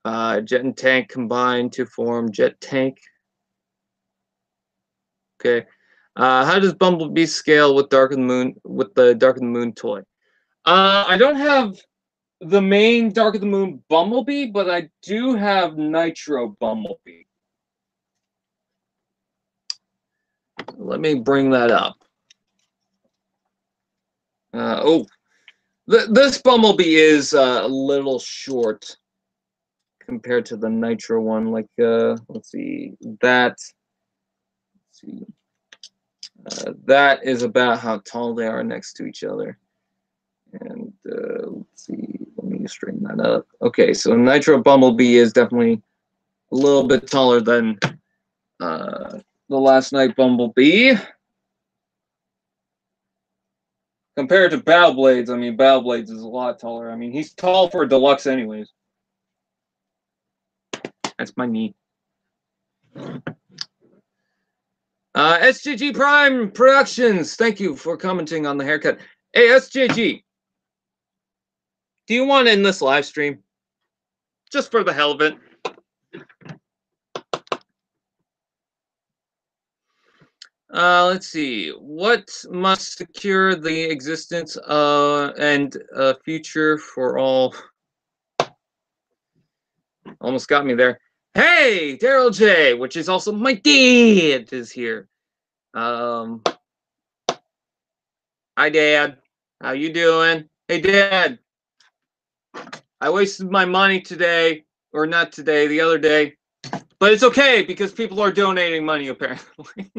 Jet and Tank combined to form Jet Tank. Okay. How does Bumblebee scale with Dark of the Moon with the Dark of the Moon toy? I don't have the main Dark of the Moon Bumblebee, but I do have Nitro Bumblebee. Let me bring that up. This Bumblebee is a little short compared to the Nitro one. Like, let's see, that. Let's see, that is about how tall they are next to each other. And let's see, let me straighten that up. Okay, so Nitro Bumblebee is definitely a little bit taller than the last night Bumblebee. Compared to Battle Blades, I mean, Battle Blades is a lot taller. I mean, he's tall for a deluxe anyways. That's my knee. SJG Prime Productions, thank you for commenting on the haircut. Hey, SJG, do you want to end this live stream? Just for the hell of it. Let's see. What must secure the existence and future for all? Almost got me there. Hey, Daryl J, which is also my dad, is here. Hi, Dad. How you doing? Hey, Dad. I wasted my money today, or not today, the other day, but it's okay because people are donating money apparently.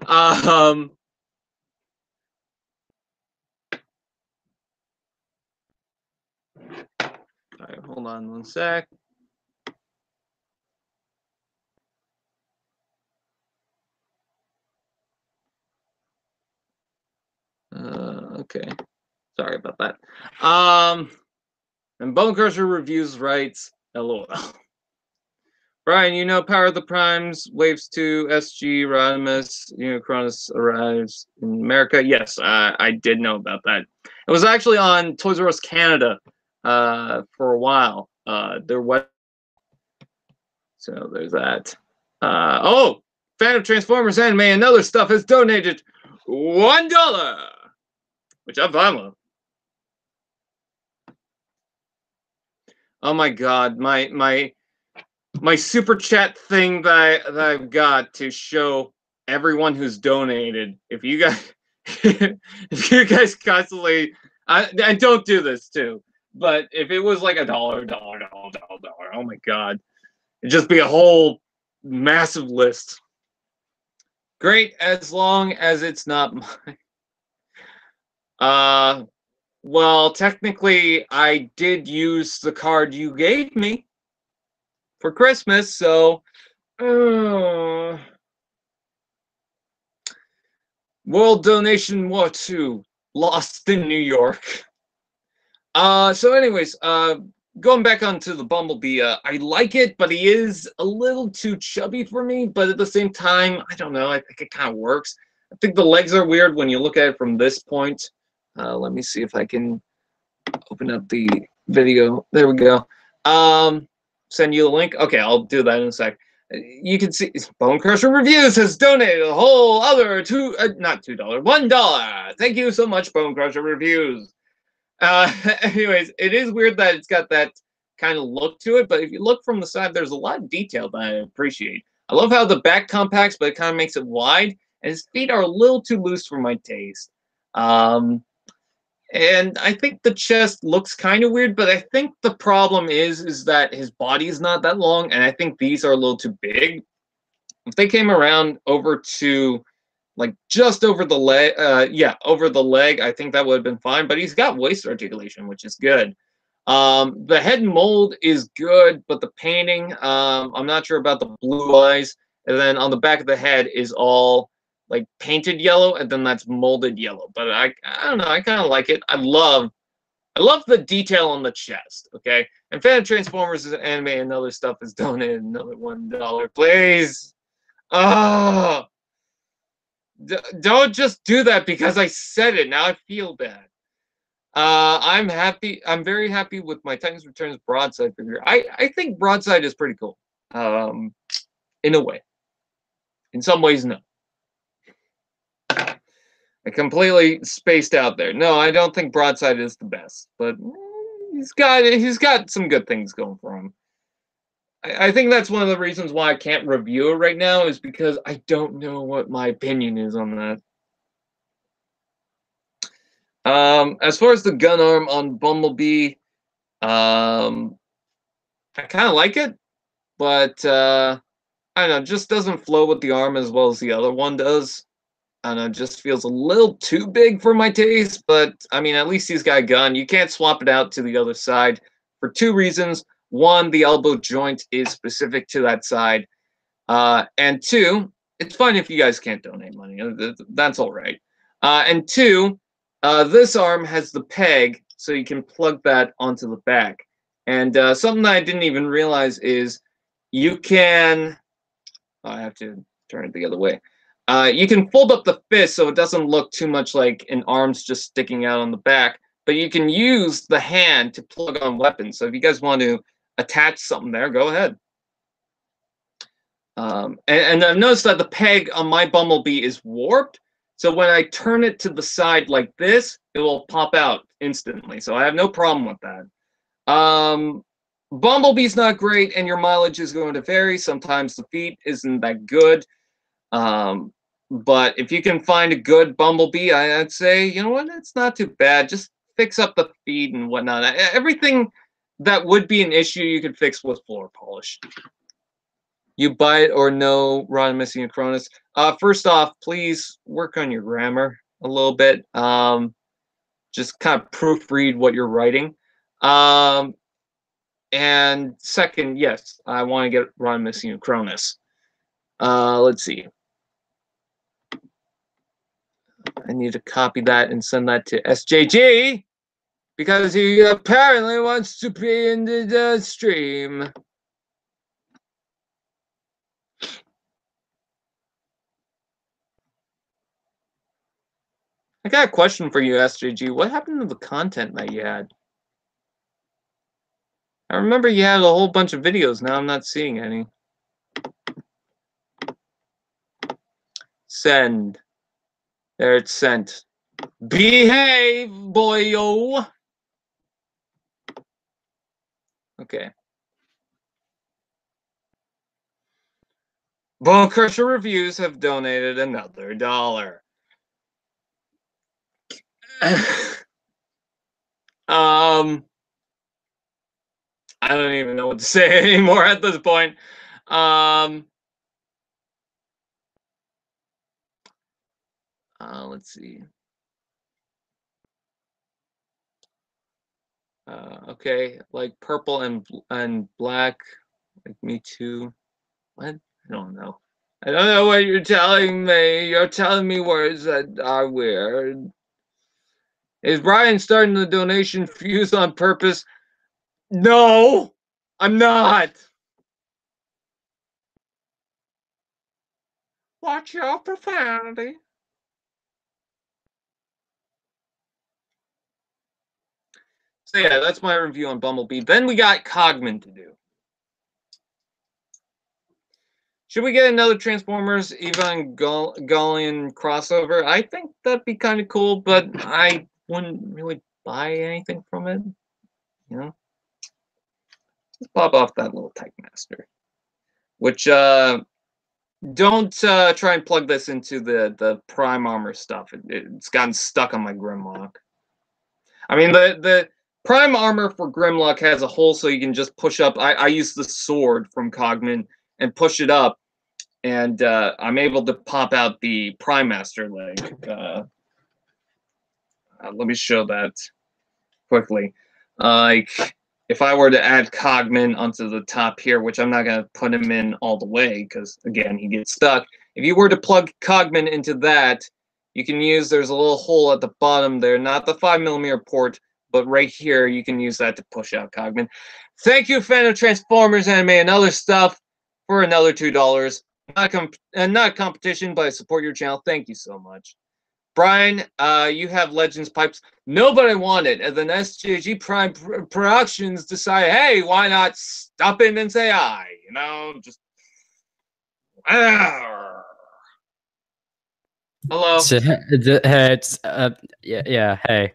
All right, hold on one sec. Okay, sorry about that. And bonecrusher reviews writes, LOL. Brian, you know Power of the Primes, Waves 2, SG, Rodimus, Cronus arrives in America? Yes, I did know about that. It was actually on Toys R Us Canada for a while. Their web. So there's that. Oh, fan of Transformers Anime and other stuff has donated $1, which I'm fine with. Oh my God, my super chat thing that I've got to show everyone who's donated. If you guys, if you guys constantly, I don't do this too, but if it was like $1, oh my God, it'd just be a whole massive list. Great, as long as it's not mine. Well, technically, I did use the card you gave me for Christmas, so World Donation War 2, Lost in New York. So anyways, going back onto the Bumblebee, I like it, but he is a little too chubby for me, but at the same time, I don't know, I think it kind of works. I think the legs are weird when you look at it from this point. Let me see if I can open up the video. There we go. Send you the link. Okay, I'll do that in a sec. You can see bonecrusher Reviews has donated a whole other not $2, $1. Thank you so much, bonecrusher Reviews. Anyways, it is weird that it's got that kind of look to it, but if you look from the side, there's a lot of detail that I appreciate. I love how the back compacts, but it kind of makes it wide, and his feet are a little too loose for my taste. And I think the chest looks kind of weird, but I think the problem is that his body is not that long, and I think these are a little too big. If they came around over to like just over the leg, over the leg, I think that would have been fine. But he's got waist articulation, which is good. The head mold is good, but the painting, I'm not sure about the blue eyes. And then on the back of the head is all like painted yellow, and then that's molded yellow. But I don't know, I kind of like it. I love the detail on the chest. Okay, and fan of Transformers Anime and other stuff is donated another $1, please. Oh, don't just do that because I said it. Now I feel bad. I'm happy. I'm very happy with my Titans Returns Broadside figure. I think Broadside is pretty cool. In a way. In some ways, no. I completely spaced out there. No, I don't think Broadside is the best, but he's got some good things going for him. I think that's one of the reasons why I can't review it right now, is because I don't know what my opinion is on that. As far as the gun arm on Bumblebee, I kind of like it, but I don't know, it just doesn't flow with the arm as well as the other one does. I don't know, it just feels a little too big for my taste, but I mean, at least he's got a gun. You can't swap it out to the other side for two reasons. one, the elbow joint is specific to that side, and two, it's fine if you guys can't donate money. That's all right. And two, this arm has the peg, so you can plug that onto the back. And something that I didn't even realize is you can. Oh, I have to turn it the other way. You can fold up the fist so it doesn't look too much like an arm's just sticking out on the back, but you can use the hand to plug on weapons. So if you guys want to attach something there, go ahead. And I've noticed that the peg on my Bumblebee is warped, so when I turn it to the side like this, it will pop out instantly. So I have no problem with that. Bumblebee's not great, and your mileage is going to vary. Sometimes the feet isn't that good. But if you can find a good Bumblebee, I'd say, you know what, it's not too bad. Just fix up the feet and whatnot. Everything that would be an issue, you could fix with floor polish. You buy it or no, Ron Missing and Cronus. First off, please work on your grammar a little bit. Just kind of proofread what you're writing. And second, yes, I want to get Ron Missing and Cronus. Let's see. I need to copy that and send that to SJG because he apparently wants to be in the stream. I got a question for you, SJG. What happened to the content that you had? I remember you had a whole bunch of videos. Now I'm not seeing any. Send. There, it's sent. Behave, boyo. Okay. Bonecrusher Reviews have donated another $1. I don't even know what to say anymore at this point. Let's see. Okay, like purple and black, like me too. What? I don't know. I don't know what you're telling me. You're telling me words that are weird. Is Brian starting the donation fuse on purpose? No, I'm not. Watch your profanity. So yeah, that's my review on Bumblebee. Then we got Cogman to do. Should we get another Transformers Evangelion crossover? I think that'd be kind of cool, but I wouldn't really buy anything from it. You know, let's pop off that little Tech Master. Which don't try and plug this into the Prime Armor stuff. It's gotten stuck on my Grimlock. I mean, the Prime Armor for Grimlock has a hole so you can just push up. I use the sword from Cogman and push it up, and I'm able to pop out the Prime Master leg. Let me show that quickly. Like, if I were to add Cogman onto the top here, which I'm not going to put him in all the way because, again, he gets stuck. If you were to plug Cogman into that, you can use, there's a little hole at the bottom there, not the 5mm port, but right here, you can use that to push out Cogman. Thank you, fan of Transformers Anime and other stuff, for another $2. Not competition, but I support your channel. Thank you so much. Brian, you have Legends pipes. Nobody wanted, and then SJG Prime Productions decided, hey, why not stop in and say hi? You know, just. Hello. Yeah. Hey.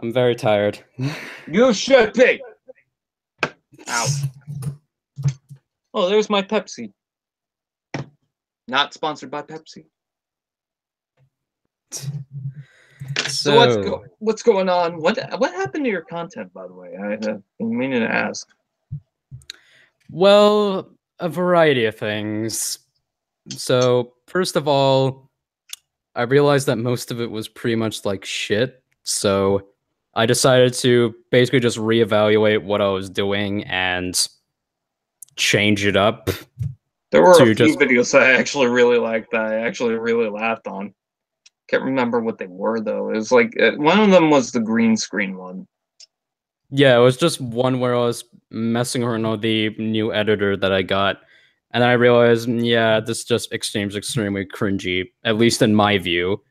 I'm very tired. You should be. Ow. Oh, there's my Pepsi. Not sponsored by Pepsi. So what's going on? What happened to your content, by the way? I've been meaning to ask. Well, a variety of things. So first of all, I realized that most of it was pretty much like shit. So I decided to basically just reevaluate what I was doing and change it up There were a to few just videos I actually really liked that I actually really laughed on. Can't remember what they were though. It was like one of them was the green screen one. yeah, it was just one where I was messing around with the new editor that I got, and then I realized, yeah, this just seems extremely cringy, at least in my view.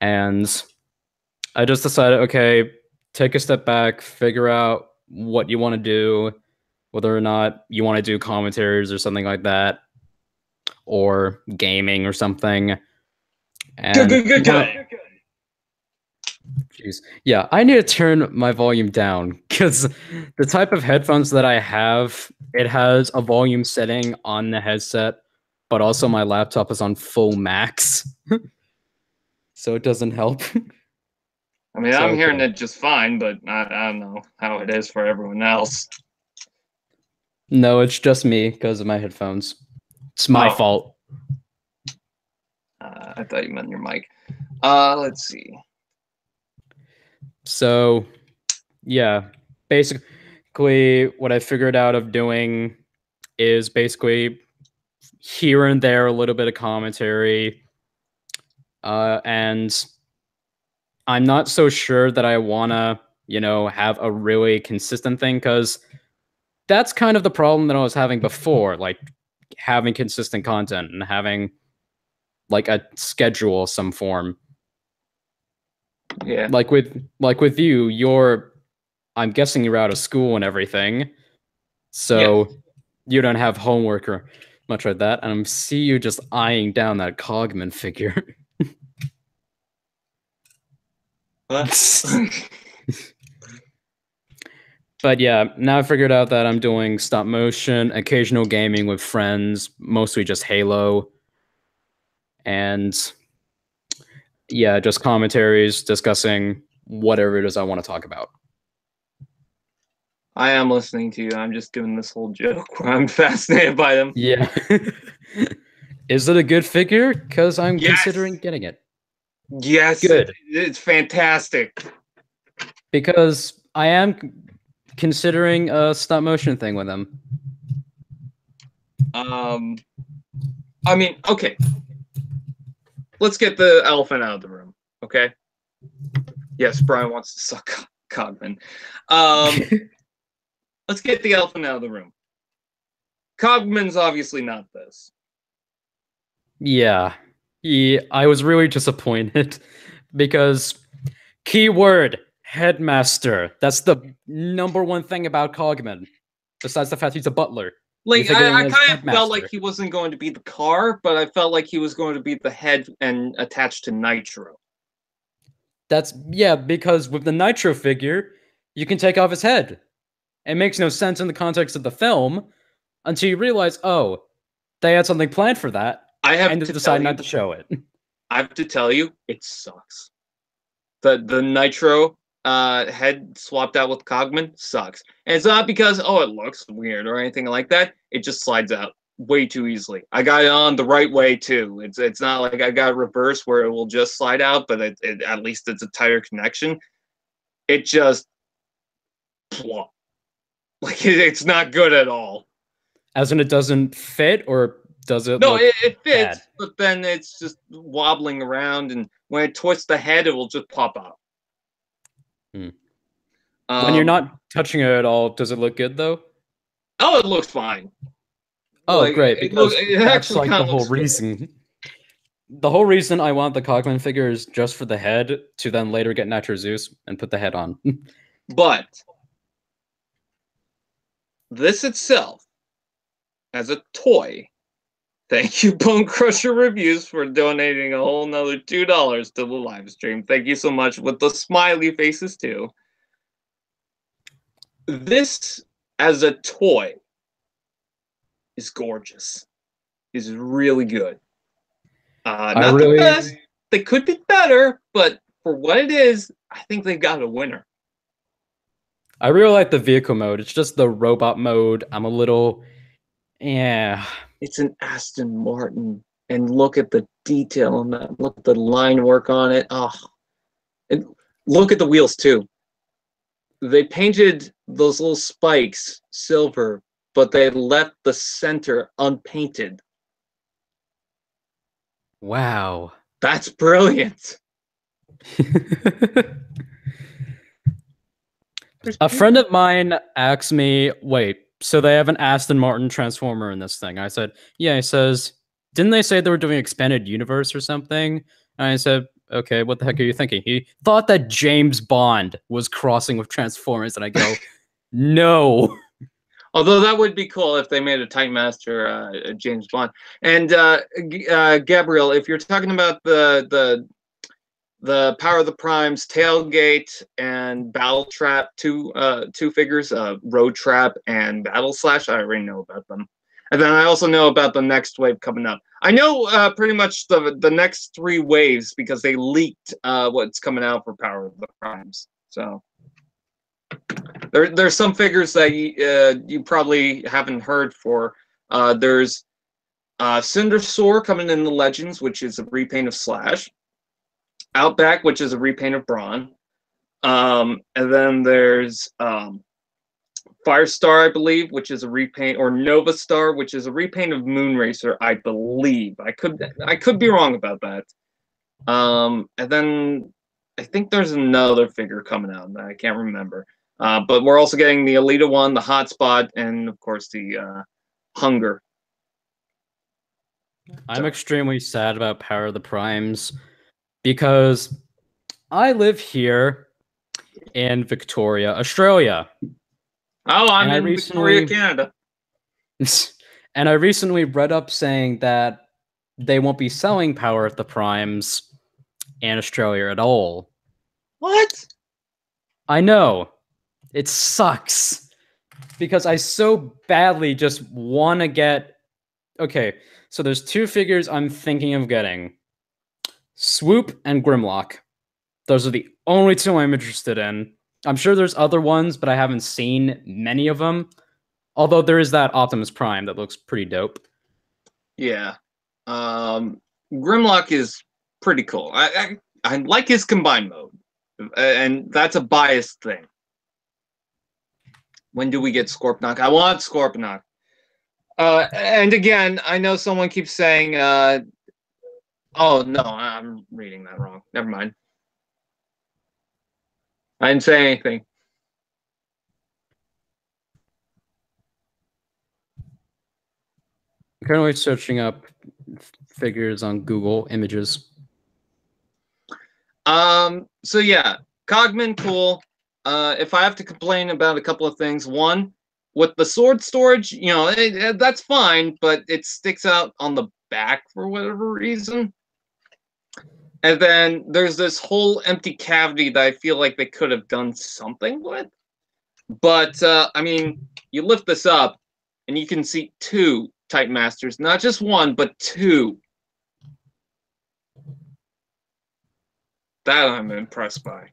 And I just decided, okay, take a step back, figure out what you want to do, whether or not you want to do commentaries or something like that, or gaming or something. Good, And good, good, now, good. jeez, yeah, I need to turn my volume down because the type of headphones that I have, it has a volume setting on the headset, but also my laptop is on full max, so it doesn't help. I mean, So I'm hearing okay. it just fine, but I don't know how it is for everyone else. No, it's just me because of my headphones. It's my Oh, fault. I thought you meant your mic. Let's see. So, yeah, basically, what I figured out of doing is basically here and there a little bit of commentary, and I'm not so sure that I wanna, have a really consistent thing because that's kind of the problem that I was having before, like having consistent content and having like a schedule of some form. Yeah. Like with you, I'm guessing you're out of school and everything, Yes. so you don't have homework or much like that. And I see you just eyeing down that Cogman figure. What? But yeah, now I figured out that I'm doing stop motion, occasional gaming with friends, mostly just Halo, and yeah, just commentaries discussing whatever it is I want to talk about. I am listening to you. I'm just doing this whole joke where I'm fascinated by them. Yeah. Is it a good figure? Because I'm Yes. considering getting it. Yes, Good. it's fantastic. Because I am considering a stop motion thing with him. I mean, okay. Let's get the elephant out of the room, okay? Yes, Brian wants to suck Cogman. Let's get the elephant out of the room. Cogman's obviously not this. Yeah. I was really disappointed because keyword headmaster. That's the number one thing about Cogman. Besides the fact he's a butler. You Like, figure him I as kind of felt like headmaster. he wasn't going to be the car, but I felt like he was going to be the head and attached to Nitro. Yeah, because with the Nitro figure, you can take off his head. It makes no sense in the context of the film until you realize, oh, they had something planned for that I have and to decide tell you, not to show it. I have to tell you, it sucks. The Nitro head swapped out with Cogman sucks. And it's not because, oh, it looks weird or anything like that. It just slides out way too easily. I got it on the right way too. It's not like I got reverse where it will just slide out, but at least it's a tighter connection. It just plop. Like it's not good at all. As in, it doesn't fit, or does it No, look it bad? fits, but then it's just wobbling around, and when it twists the head, it will just pop out. Hmm. When you're Um, not touching it at all, does it look good though? oh, it looks fine. Oh, Like great, because it that's actually like kind the of whole looks good. reason. The whole reason I want the Cogman figure is just for the head to then later get Nitro Zeus and put the head on. But this itself, as a toy, thank you, Bonecrusher Reviews, for donating a whole nother $2 to the live stream. Thank you so much with the smiley faces too. This, as a toy, is gorgeous. Is really good. Not the best. They could be better, but for what it is, I think they got a winner. I really like the vehicle mode. It's just the robot mode. I'm a little, yeah. It's an Aston Martin, and look at the detail on that. Look at the line work on it. Oh, and look at the wheels too. they painted those little spikes silver, but they left the center unpainted. Wow. That's brilliant. A friend of mine asked me, wait, so they have an Aston Martin Transformer in this thing? I said, yeah. He says, didn't they say they were doing expanded universe or something? And I said, okay, what the heck are you thinking? He thought that James Bond was crossing with Transformers, and I go, no. Although that would be cool if they made a Titan Master James Bond. And Gabriel, if you're talking about the Power of the Primes tailgate and battle trap two figures, road trap and battle slash, I already know about them. And then I also know about the next wave coming up. I know pretty much the next 3 waves because they leaked what's coming out for Power of the Primes. So there's some figures that you probably haven't heard for. There's Cindersaur coming in the Legends, which is a repaint of Slash. Outback, which is a repaint of Brawn. And then there's Firestar, I believe, which is a repaint, or Nova Star, which is a repaint of Moonracer, I believe. I could be wrong about that. And then I think there's another figure coming out that I can't remember. But we're also getting the Alita one, the Hotspot, and of course the Hunger. I'm extremely sad about Power of the Primes because I live here in Victoria, Australia. Oh, I'm in Victoria, Canada. And I recently read up saying that they won't be selling Power of the Primes in Australia at all. What? I know. It sucks. Because I so badly just want to get... Okay, so there's 2 figures I'm thinking of getting. Swoop and Grimlock. Those are the only 2 I'm interested in. I'm sure there's other ones, but I haven't seen many of them. Although there is that Optimus Prime that looks pretty dope. Yeah. Grimlock is pretty cool. I like his combined mode. And that's a biased thing. When do we get Scorponok? I want Scorponok. And again, I know someone keeps saying, oh, no, I'm reading that wrong. Never mind. I didn't say anything. I'm currently searching up figures on Google Images. So yeah, Cogman, cool. If I have to complain about a couple of things, one, with the sword storage, you know, that's fine, but it sticks out on the back for whatever reason. And then there's this whole empty cavity that I feel like they could have done something with. But, I mean, you lift this up, and you can see 2 Titan Masters. Not just 1, but 2. That I'm impressed by.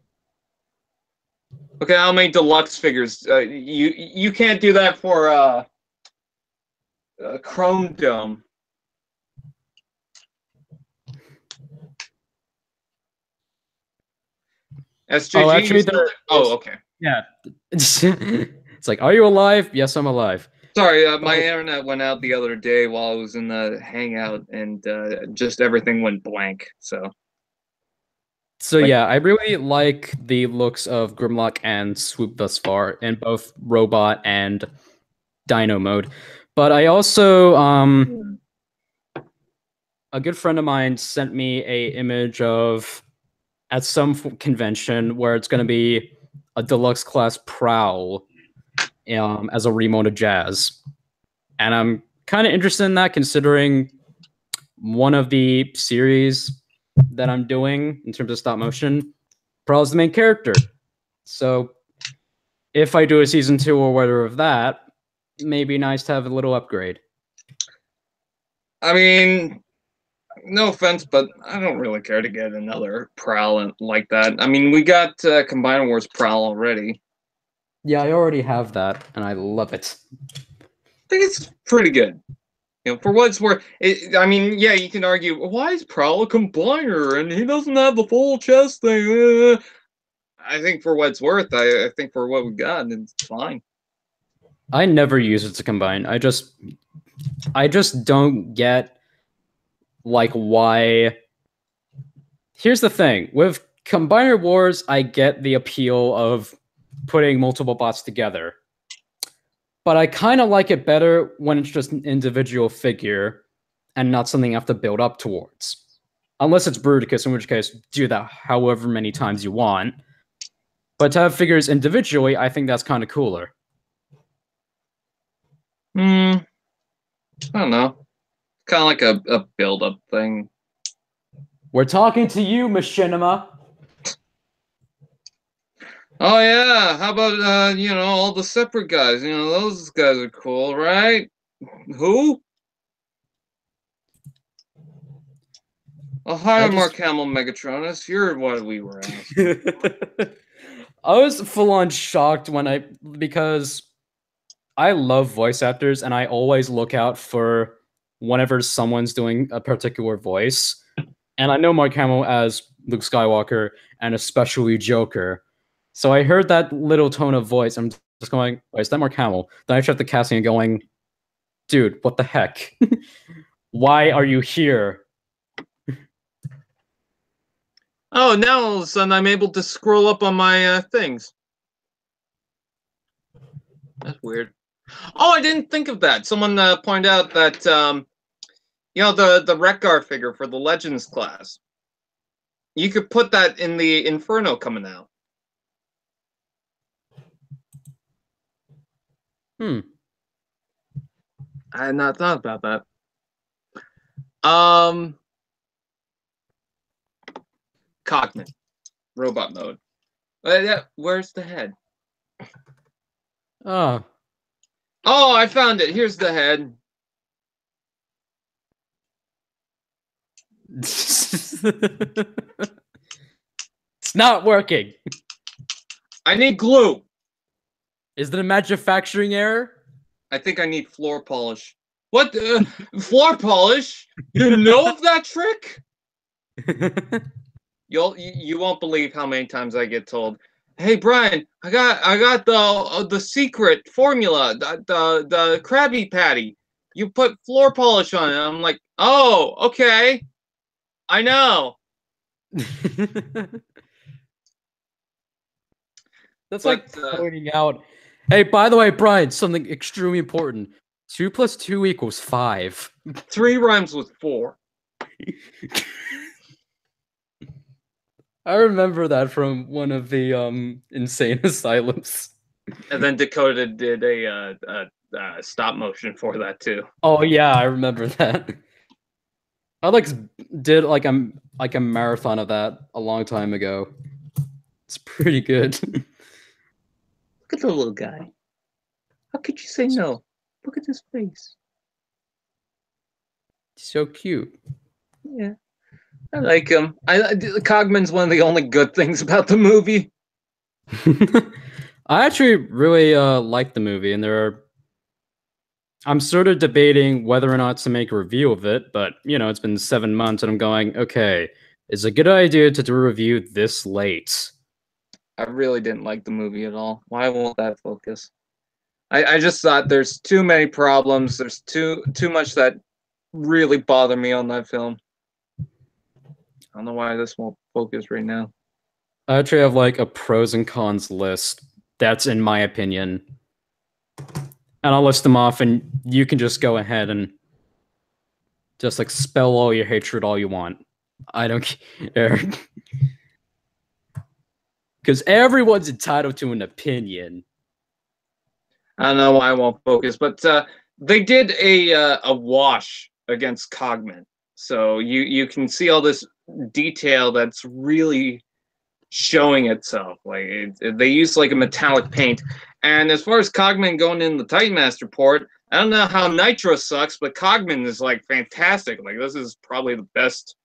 Okay, how many deluxe figures? You can't do that for Chrome Dome. SJG. Oh, actually, okay. Yeah. It's like, are you alive? Yes, I'm alive. Sorry, my internet went out the other day while I was in the Hangout, and just everything went blank. So yeah, I really like the looks of Grimlock and Swoop thus far in both robot and dino mode. But I also, a good friend of mine sent me an image of, at some convention, where it's going to be a deluxe class Prowl as a remote Jazz. And I'm kind of interested in that, considering one of the series that I'm doing in terms of stop motion, Prowl's the main character. So if I do a season 2 or whatever of that, it may be nice to have a little upgrade. I mean, no offense, but I don't really care to get another Prowl like that. I mean, we got Combiner Wars Prowl already. Yeah, I already have that, and I love it. I think it's pretty good. You know, for what it's worth. I mean, yeah, you can argue, why is Prowl a combiner and he doesn't have the full chest thing? I think for what it's worth, I think for what we got, it's fine. I never use it to combine. I just don't get like why. Here's the thing with Combiner Wars, I get the appeal of putting multiple bots together, but I kind of like it better when it's just an individual figure and not something you have to build up towards. Unless it's Bruticus, in which case do that however many times you want. But to have figures individually, I think that's kind of cooler. I don't know. Kind of like a build-up thing. We're talking to you, Machinima. Oh yeah, how about you know, all the separate guys? You know, those guys are cool, right? Who? Oh, hi, Mark Hamill, Megatronus. You're what we were asking. I was full on shocked because I love voice actors and I always look out for whenever someone's doing a particular voice. And I know Mark Hamill as Luke Skywalker and especially Joker. So I heard that little tone of voice. I'm just going, wait, is that Mark Hamill? Then I checked the casting and going, dude, what the heck? Why are you here? Oh, now all of a sudden I'm able to scroll up on my things. That's weird. Oh, I didn't think of that. Someone pointed out that you know, the Wreck-Gar figure for the Legends class. You could put that in the Inferno coming out. I had not thought about that. Cogman. Robot mode. Yeah, where's the head? Oh, I found it. Here's the head. It's not working. I need glue. Is it a manufacturing error? I think I need floor polish. What? Floor polish? You know of that trick? You won't believe how many times I get told, "Hey Brian, I got the secret formula, the Krabby Patty. You put floor polish on it." I'm like, "Oh, okay, I know." That's like pointing out, hey, by the way, Brian, something extremely important. 2 + 2 = 5. 3 rhymes with 4. I remember that from one of the insane asylums. And then Dakota did a stop motion for that too. Oh yeah, I remember that. I did like a marathon of that a long time ago. It's pretty good. Look at the little guy. How could you say no? Look at his face. So cute. Yeah, I like him. Cogman's one of the only good things about the movie. I actually really like the movie, and I'm sort of debating whether or not to make a review of it, but you know, it's been 7 months, and I'm going, okay, it's a good idea to do a review this late. I really didn't like the movie at all. Why won't that focus? I just thought there's too many problems. There's too much that really bother me on that film. I don't know why this won't focus right now. I actually have like a pros and cons list. That's in my opinion. And I'll list them off, and you can just go ahead and just like spell all your hatred all you want. I don't care. Because everyone's entitled to an opinion. I don't know why I won't focus, but they did a wash against Cogman, so you can see all this detail that's really showing itself. Like they use like a metallic paint. And as far as Cogman going in the Titan Master port, I don't know how Nitro sucks, but Cogman is like fantastic. Like this is probably the best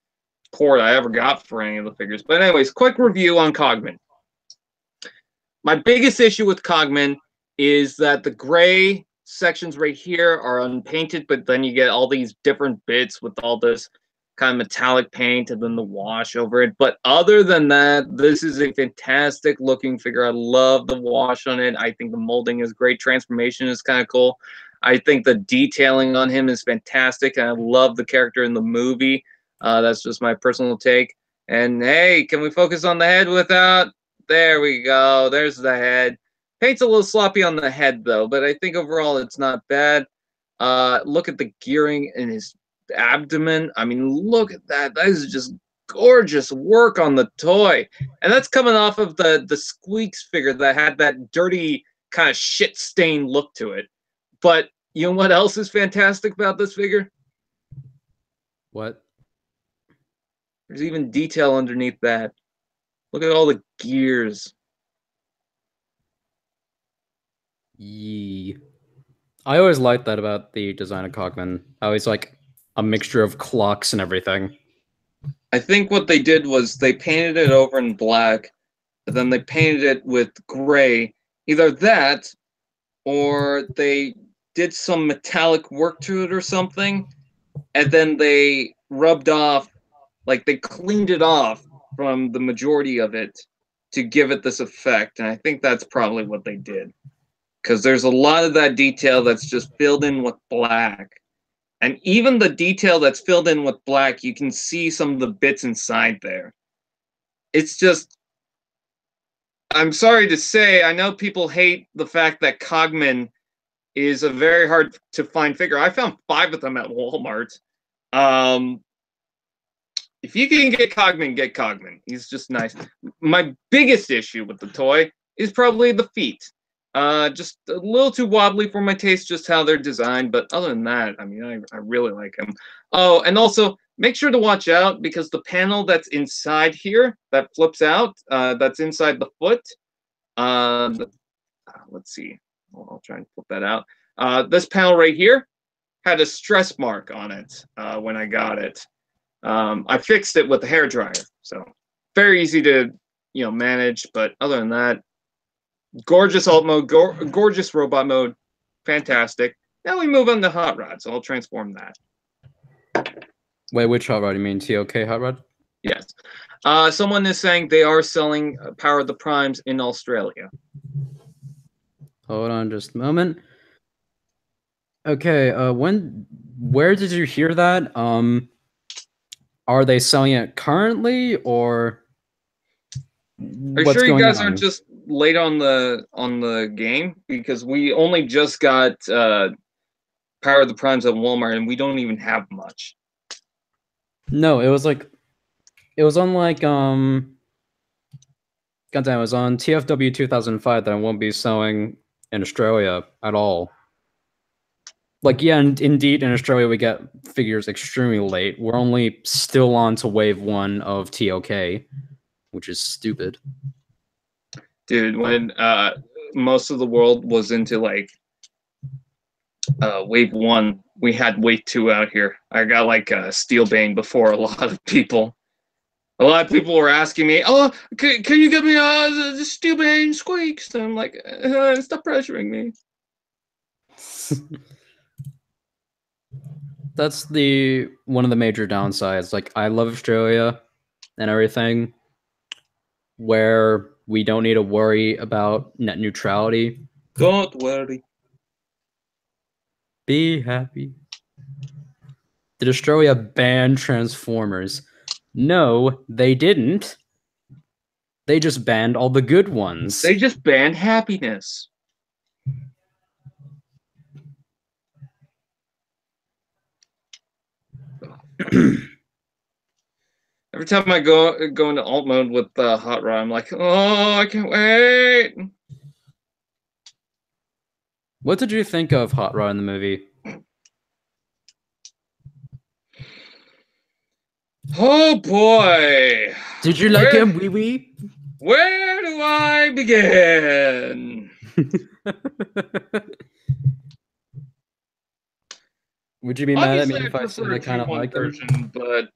port I ever got for any of the figures. But anyways, quick review on Cogman. My biggest issue with Cogman is that the gray sections right here are unpainted, but then you get all these different bits with all this kind of metallic paint and then the wash over it. But other than that, this is a fantastic looking figure. I love the wash on it. I think the molding is great. Transformation is kind of cool. I think the detailing on him is fantastic, and I love the character in the movie. That's just my personal take. And hey, can we focus on the head without? There we go. There's the head. Paint's a little sloppy on the head though, but I think overall it's not bad. Look at the gearing in his abdomen. I mean, look at that. That is just gorgeous work on the toy. And that's coming off of the Squeaks figure that had that dirty kind of shit stained look to it. But you know what else is fantastic about this figure? What? There's even detail underneath that. Look at all the gears. Yee. I always liked that about the design of Cogman. I always like a mixture of clocks and everything. I think what they did was they painted it over in black, and then they painted it with gray. Either that, or they did some metallic work to it or something, and then they rubbed off, like they cleaned it off from the majority of it to give it this effect. And I think that's probably what they did. Because there's a lot of that detail that's just filled in with black. And even the detail that's filled in with black, you can see some of the bits inside there. It's just, I'm sorry to say, I know people hate the fact that Cogman is a very hard to find figure. I found 5 of them at Walmart. If you can get Cogman, get Cogman. He's just nice. My biggest issue with the toy is probably the feet. Just a little too wobbly for my taste, just how they're designed. But other than that, I mean, I really like them. Oh, and also make sure to watch out because the panel that's inside here that flips out, that's inside the foot. Let's see. I'll try and flip that out. This panel right here had a stress mark on it when I got it. I fixed it with a hairdryer, so very easy to manage. But other than that, gorgeous alt mode, gorgeous robot mode, fantastic. Now we move on to hot rod, so I'll transform that. Wait, which hot rod? You mean TOK hot rod? Yes. Someone is saying they are selling Power of the Primes in Australia. Hold on just a moment. Okay, where did you hear that? Are they selling it currently, or are you sure you guys aren't just late on the game? Because we only just got Power of the Primes at Walmart, and we don't even have much. No, it was on goddamn, it was on TFW 2005 that I won't be selling in Australia at all. Like, yeah, indeed, in Australia we get figures extremely late. We're only still on to wave 1 of TOK, which is stupid. Dude, when most of the world was into like wave 1, we had wave 2 out here. I got like Steelbane before a lot of people. A lot of people were asking me, "Oh, can you get me the Steelbane Squeaks?" And I'm like, "Stop pressuring me." That's one of the major downsides. Like, I love Australia and everything, where we don't need to worry about net neutrality. Don't worry. Be happy. Did Australia ban Transformers? No, they didn't. They just banned all the good ones. They just banned happiness. Every time I go into alt mode with Hot Rod, I'm like, oh, I can't wait. What did you think of Hot Rod in the movie? Oh boy! Did you like him, wee wee? Where do I begin? Would you be mad at me if I said I kind of like him? But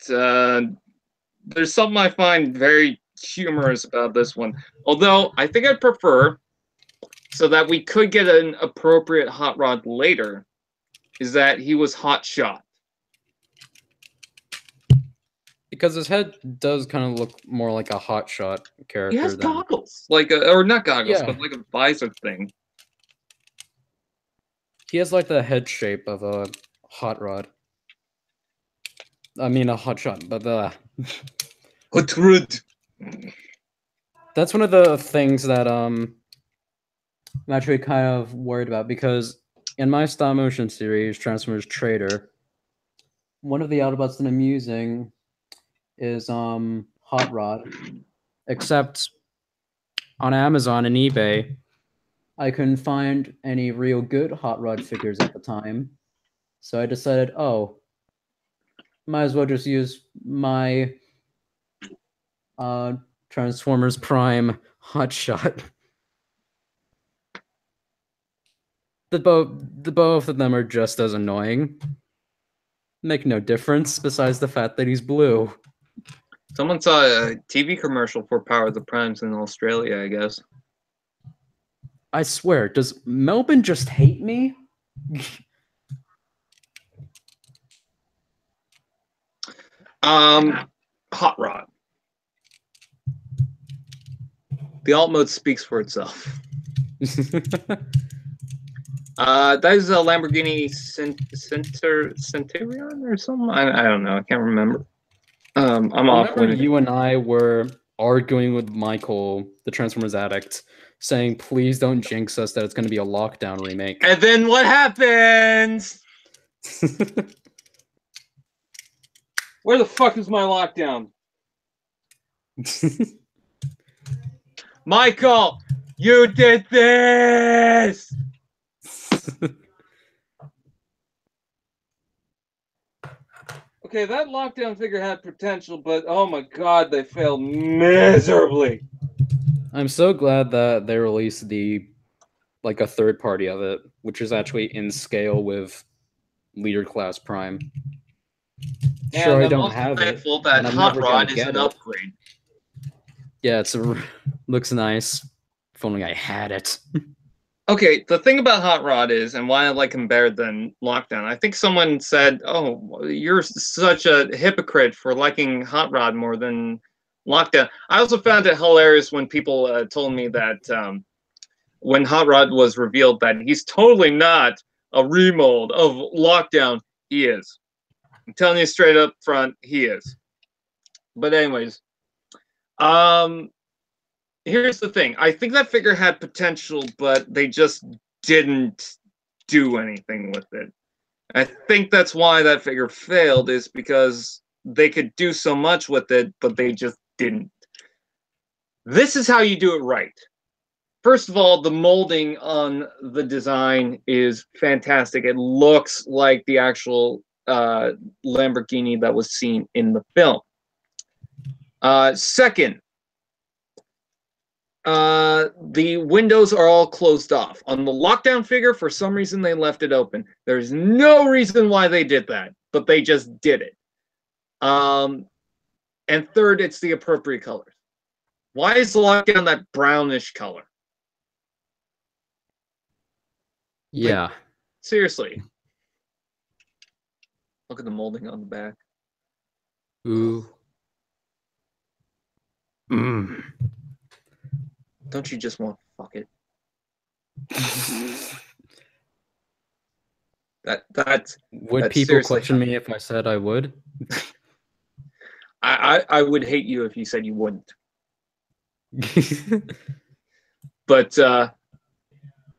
there's something I find very humorous about this one. Although I think I'd prefer, so that we could get an appropriate Hot Rod later, is that he was hot shot. because his head does kind of look more like a hotshot character. He has than... goggles, like or not goggles, Yeah. but like a visor thing. He has like the head shape of a hot rod. I mean a hotshot, but Hot rod. That's one of the things that I'm actually kind of worried about, because in my stop motion series, Transformers Trader, one of the Autobots that I'm using is Hot Rod. Except on Amazon and eBay, I couldn't find any real good Hot Rod figures at the time. So I decided, oh, might as well just use my Transformers Prime Hotshot. The both of them are just as annoying. Make no difference besides the fact that he's blue. Someone saw a TV commercial for Power of the Primes in Australia, I guess. I swear, does Melbourne just hate me? Hot Rod. The alt mode speaks for itself. That is a Lamborghini Centurion or something. I don't know. I can't remember. I'm off. Remember, you and I were arguing with Michael, the Transformers addict, saying, "Please don't jinx us that it's going to be a Lockdown remake." And then what happens? Where the fuck is my Lockdown? Michael, you did this! Okay, that Lockdown figure had potential, but oh my god, they failed miserably. I'm so glad that they released a third party of it, which is actually in scale with Leader Class Prime. Sure, and I I'm don't also have thankful it, that and I'm Hot never Rod gonna is get an it. upgrade. Yeah, looks nice. If only I had it. Okay, the thing about Hot Rod is, and why I like him better than Lockdown, I think someone said, oh, you're such a hypocrite for liking Hot Rod more than Lockdown. I also found it hilarious when people told me that when Hot Rod was revealed that he's totally not a remold of Lockdown. He is. I'm telling you straight up front, he is. But anyways, here's the thing. I think that figure had potential, but they just didn't do anything with it. I think that's why that figure failed, is because they could do so much with it, but they just didn't. This is how you do it right. First of all, the molding on the design is fantastic. It looks like the actual Lamborghini that was seen in the film. Second, the windows are all closed off. On the Lockdown figure, for some reason, they left it open. There's no reason why they did that, but they just did it. And third, it's the appropriate colors. Why is the Lockdown that brownish color? Yeah. Like, seriously. Look at the molding on the back. Ooh. Mm. Don't you just want to fuck it? That's Would people question me if I said I would? I would hate you if you said you wouldn't. But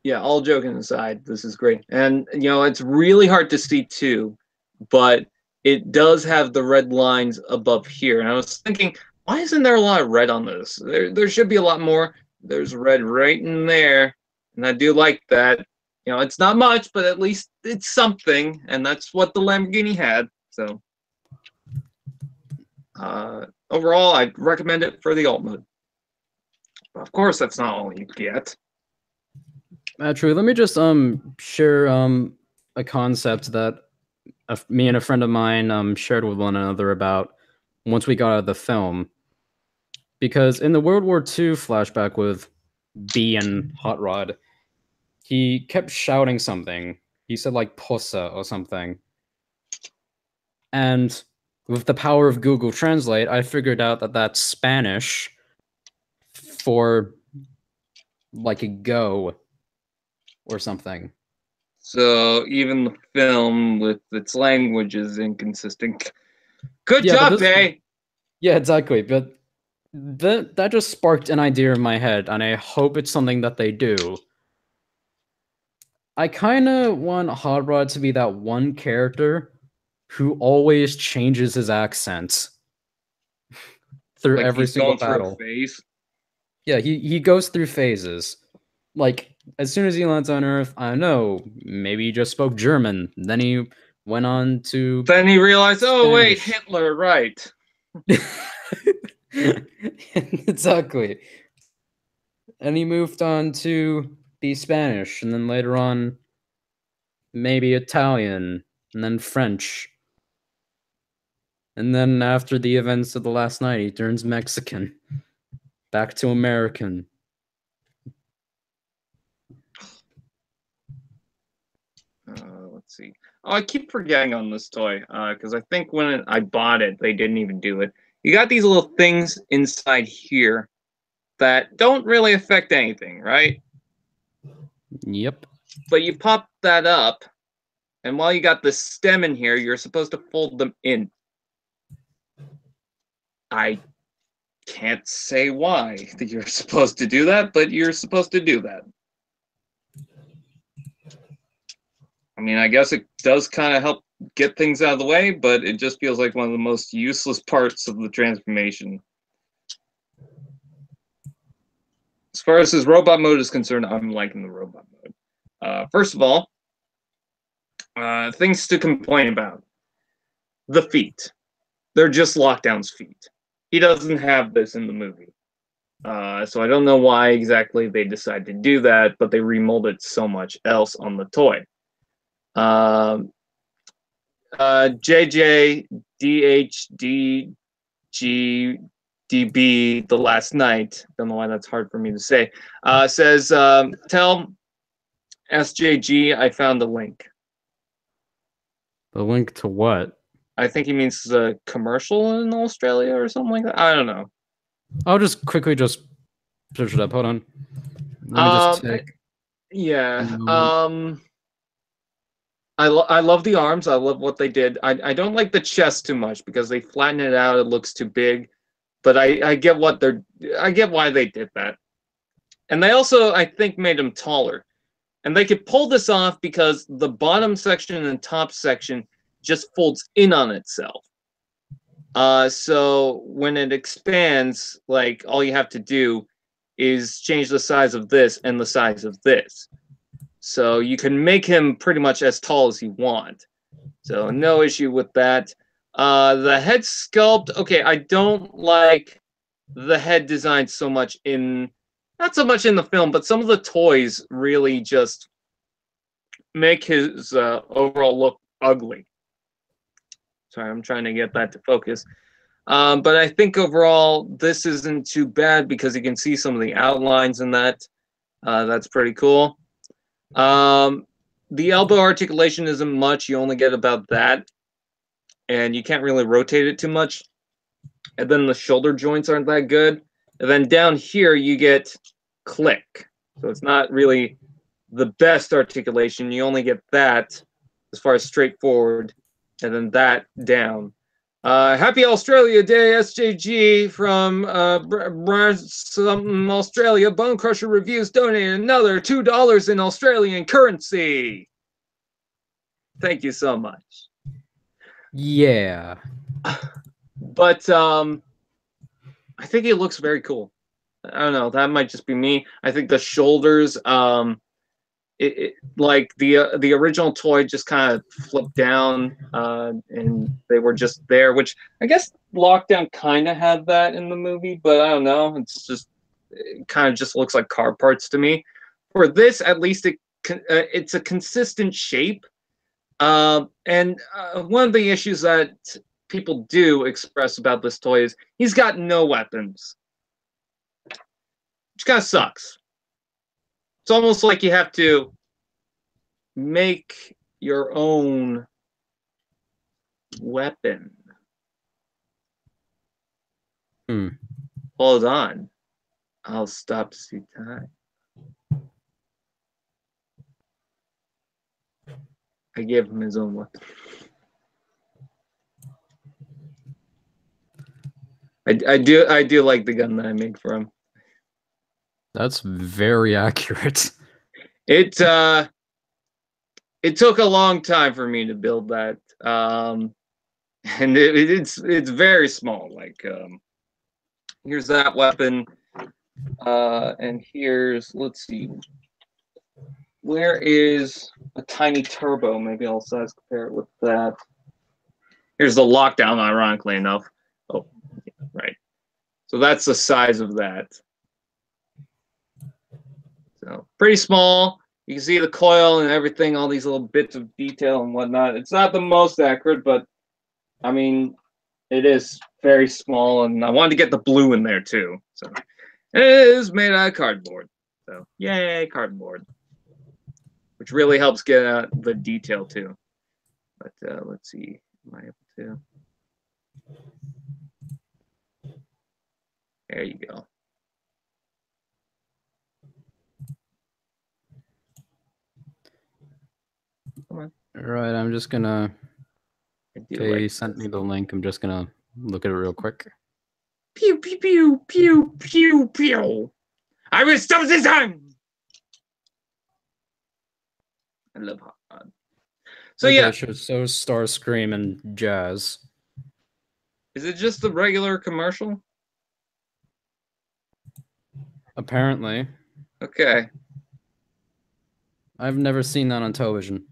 yeah, all joking aside, this is great. And you know, it's really hard to see too, but it does have the red lines above here. And I was thinking, why isn't there a lot of red on this? There should be a lot more. There's red right in there, and I do like that. You know, it's not much, but at least it's something, and that's what the Lamborghini had. So overall, I'd recommend it for the alt mode. But of course, that's not all you get. True. Let me just share a concept that me and a friend of mine shared with one another about once we got out of the film. Because in the World War II flashback with B and Hot Rod, he kept shouting something. He said like "Possa" or something. And with the power of Google Translate, I figured out that that's Spanish for like a go or something. So even the film with its language is inconsistent. Good Yeah, but job, this. Bay. Yeah, exactly. But that just sparked an idea in my head, and I hope it's something that they do. I kind of want Hot Rod to be that one character who always changes his accent through Like every he's single going through a battle. phase. Yeah, he goes through phases. Like, as soon as he lands on Earth, I don't know, maybe he just spoke German. Then he went on to Then he realized, oh wait, Spanish. Hitler, right? Exactly. And he moved on to be Spanish, and then later on, maybe Italian, and then French. And then after the events of the last night, he turns Mexican. Back to American. Let's see. Oh, I keep forgetting on this toy because I think when I bought it, they didn't even do it. You got these little things inside here that don't really affect anything, right? Yep. But you pop that up, and while you got the stem in here, you're supposed to fold them in. I can't say why you're supposed to do that, but you're supposed to do that. I mean, I guess it does kind of help get things out of the way, but it just feels like one of the most useless parts of the transformation. As far as his robot mode is concerned, I'm liking the robot mode. First of all, things to complain about. The feet. They're just Lockdown's feet. He doesn't have this in the movie. So I don't know why exactly they decided to do that, but they remolded so much else on the toy. JJDHDGDB the last night, don't know why that's hard for me to say, says, tell SJG I found the link. The link to what? I think he means a commercial in Australia or something like that. I don't know. I'll just quickly just search it up. Hold on. Let me just take. Yeah. I love the arms. I love what they did. I don't like the chest too much because they flatten it out. It looks too big. But I get I get why they did that. And they also, I think, made him taller. And they could pull this off because the bottom section and top section just folds in on itself. So when it expands, like all you have to do is change the size of this and the size of this. So you can make him pretty much as tall as you want. So no issue with that. The head sculpt, okay, I don't like the head design so much not so much in the film, but some of the toys really just make his overall look ugly. Sorry, I'm trying to get that to focus. But I think overall, this isn't too bad because you can see some of the outlines in that. That's pretty cool. The elbow articulation isn't much. You only get about that. And you can't really rotate it too much. And then the shoulder joints aren't that good. And then down here, you get click. So it's not really the best articulation. You only get that as far as straightforward. And then that down. Happy Australia Day, SJG from Australia. Bonecrusher Reviews donated another $2 in Australian currency. Thank you so much. Yeah. But I think it looks very cool. I don't know. That might just be me. I think the shoulders, like the original toy just kind of flipped down and they were just there, which I guess Lockdown kind of had that in the movie, but I don't know. It kind of just looks like car parts to me. For this, at least it's a consistent shape. And one of the issues that people do express about this toy is he's got no weapons, which kind of sucks. It's almost like you have to make your own weapon. Hold on. I'll stop to see time. I gave him his own weapon. I do like the gun that I made for him. That's very accurate. It took a long time for me to build that, and it's very small. Like here's that weapon, and here's, let's see, where is a tiny turbo? Maybe I'll size compare it with that. Here's the lockdown, ironically enough. Oh, yeah, right. So that's the size of that. So pretty small. You can see the coil and everything, all these little bits of detail and whatnot. It's not the most accurate, but I mean, it is very small, and I wanted to get the blue in there too. So it is made out of cardboard. So yay, cardboard, which really helps get out the detail too. But let's see, am I able to? There you go. Come on. All right, I'm just gonna. Okay, like you sent me the link. I'm just gonna look at it real quick. Pew pew pew pew pew pew. I will stop this time. I love Hot Rod. So okay, yeah, sure. So Starscream and Jazz. Is it just the regular commercial? Apparently. Okay. I've never seen that on television.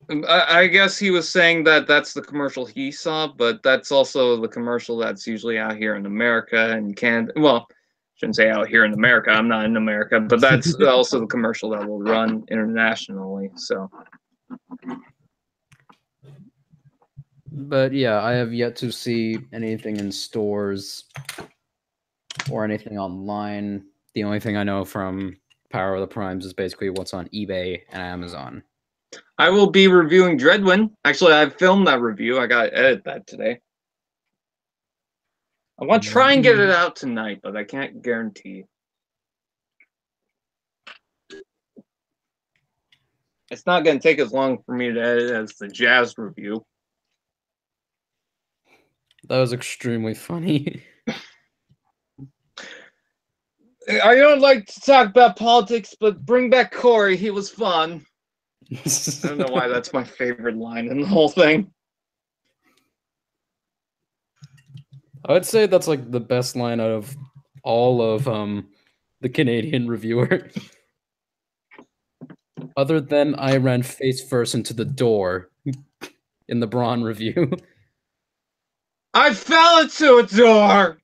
I guess he was saying that that's the commercial he saw, but that's also the commercial that's usually out here in America and Canada. Well, shouldn't say out here in America. I'm not in America, but that's also the commercial that will run internationally. So. But yeah, I have yet to see anything in stores or anything online. The only thing I know from Power of the Primes is basically what's on eBay and Amazon. I will be reviewing Dreadwind. Actually, I filmed that review. I got to edit that today. I want to try and get it out tonight, but I can't guarantee. It's not going to take as long for me to edit as the Jazz review. That was extremely funny. I don't like to talk about politics, but bring back Corey. He was fun. I don't know why that's my favorite line in the whole thing. I would say that's like the best line out of all of the Canadian reviewer. Other than I ran face first into the door in the Braun review. I fell into a door!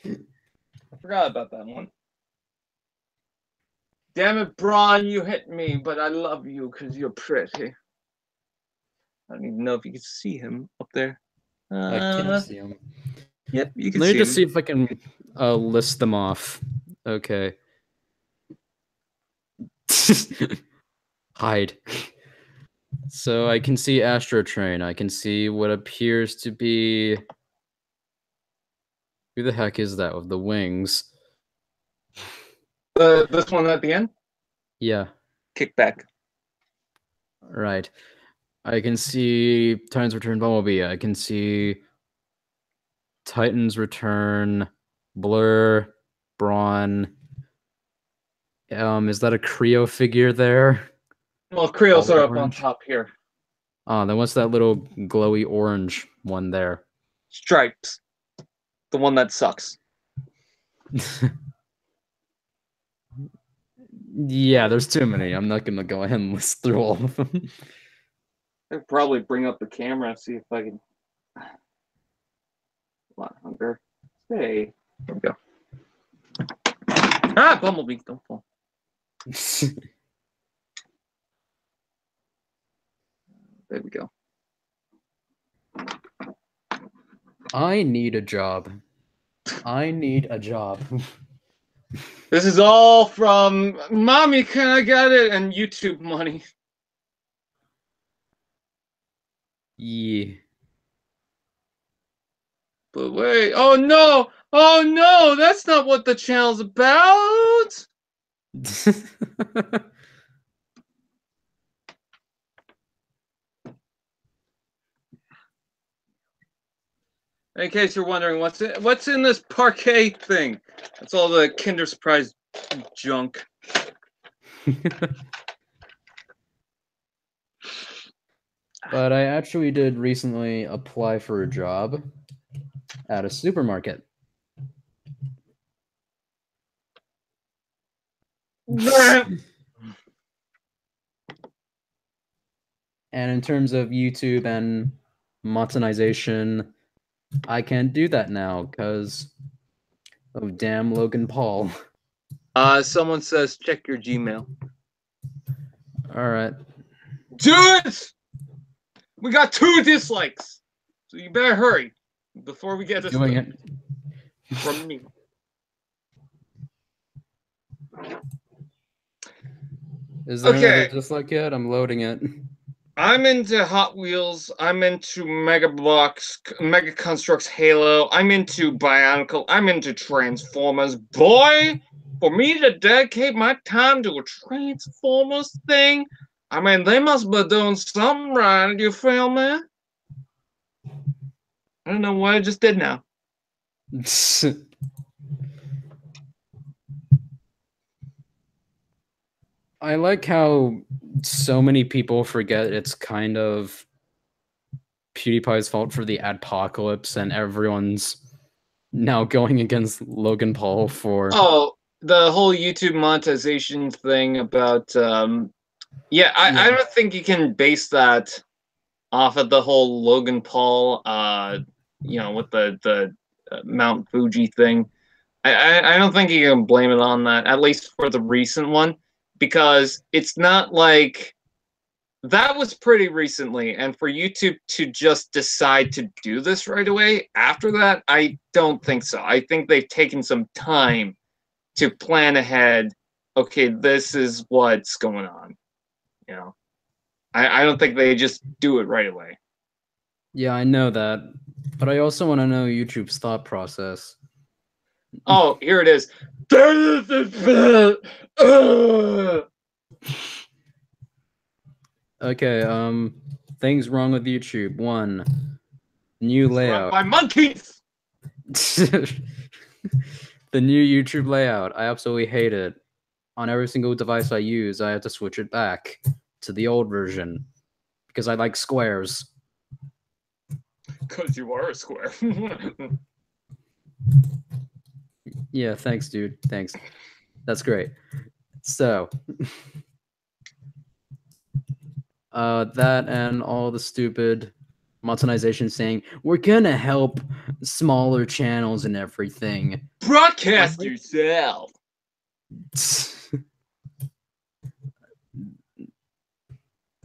I forgot about that one. Damn it, Braun, you hit me, but I love you because you're pretty. I don't even know if you can see him up there. I can't see him. Yep, you can Let see me just him. see if I can list them off. Okay. Hide. So I can see Astro Train. I can see what appears to be... Who the heck is that with the wings? This one at the end? Yeah. Kickback. Right. I can see Titans Return Bumblebee. I can see Titans Return, Blur, Brawn. Is that a Creo figure there? Well, Creoles are up on top here. Oh, then what's that little glowy orange one there? Stripes. The one that sucks. Yeah, there's too many. I'm not gonna go ahead and list through all of them. I'd probably bring up the camera, see if I can. A lot of hunger. Hey, there we go. Ah, Bumblebee, don't fall. There we go. I need a job. I need a job. This is all from Mommy, can I get it? And YouTube money. Yeah. But wait, oh no, that's not what the channel's about. In case you're wondering what's in this parquet thing, that's all the Kinder Surprise junk. But I actually did recently apply for a job at a supermarket. And in terms of YouTube and monetization, I can't do that now because of damn Logan Paul. Someone says check your Gmail. All right. Do it! We got 2 dislikes, so you better hurry before we get this Doing it from me. Is there another dislike yet? I'm loading it. I'm into Hot Wheels. I'm into Mega Constructs Halo. I'm into Bionicle. I'm into Transformers. Boy, for me to dedicate my time to a Transformers thing, I mean, they must be doing something right. You feel me? I don't know what I just did now. I like how so many people forget it's kind of PewDiePie's fault for the adpocalypse, and everyone's now going against Logan Paul for... Oh, the whole YouTube monetization thing about... I don't think you can base that off of the whole Logan Paul, with the Mount Fuji thing. I don't think you can blame it on that, at least for the recent one, because it's not like... That was pretty recently, and for YouTube to just decide to do this right away after that, I don't think so. I think they've taken some time to plan ahead. Okay, this is what's going on. You know, I don't think they just do it right away. Yeah, I know that, but I also want to know YouTube's thought process. Oh, here it is. Okay, things wrong with YouTube. 1, new layout. By monkeys. The new YouTube layout. I absolutely hate it. On every single device I use, I have to switch it back to the old version because I like squares. Because you are a square. Yeah, thanks, dude. Thanks. That's great. So, that and all the stupid monetization saying, we're gonna help smaller channels and everything. Broadcast yourself.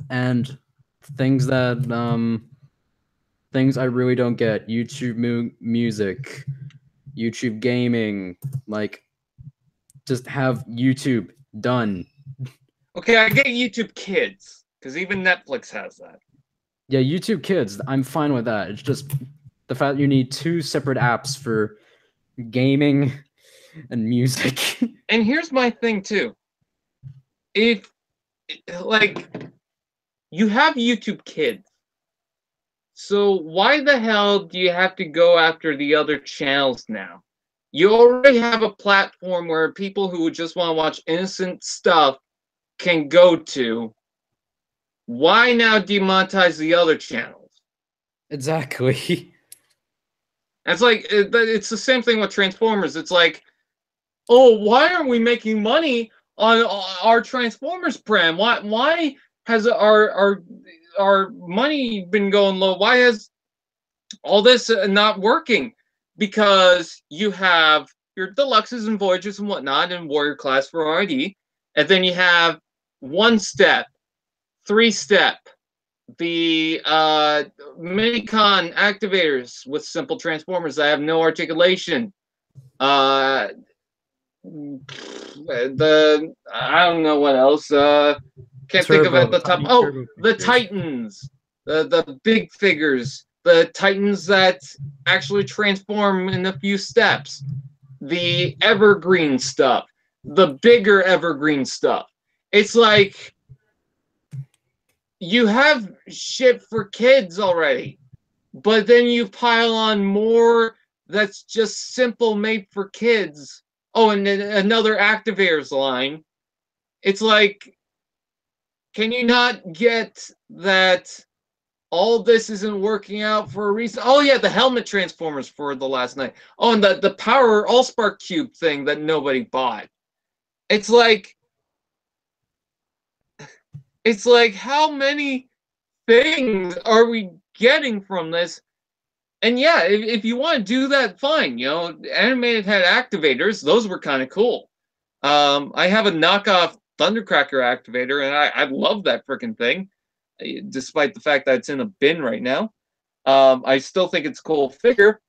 And things that, things I really don't get. YouTube music, YouTube gaming, like, just have YouTube done. Okay, I get YouTube Kids, because even Netflix has that. Yeah, YouTube Kids, I'm fine with that. It's just the fact you need 2 separate apps for gaming and music. And here's my thing, too. If, like, you have YouTube Kids, so why the hell do you have to go after the other channels now? You already have a platform where people who just want to watch innocent stuff can go to. Why now demonetize the other channels? Exactly. It's like, it's the same thing with Transformers. It's like, oh, why aren't we making money on our Transformers brand? Why has our money been going low? Why has all this not working? Because you have your deluxes and voyages and whatnot and warrior class variety, and then you have 1-step, 3-step, the minicon activators with simple transformers that have no articulation. I don't know what else. Can't think of it at the top. Oh, the Titans, the big figures, the Titans that actually transform in a few steps, the evergreen stuff, the bigger evergreen stuff. It's like you have shit for kids already, but then you pile on more that's just simple made for kids. Oh, and then another activators line. It's like, can you not get that all this isn't working out for a reason? Oh yeah, the helmet transformers for the last night. Oh, and the power Allspark cube thing that nobody bought. It's like how many things are we getting from this? And yeah, if you want to do that, fine. You know, animated had activators; those were kind of cool. I have a knockoff Thundercracker activator, and I love that freaking thing, despite the fact that it's in a bin right now. I still think it's a cool figure.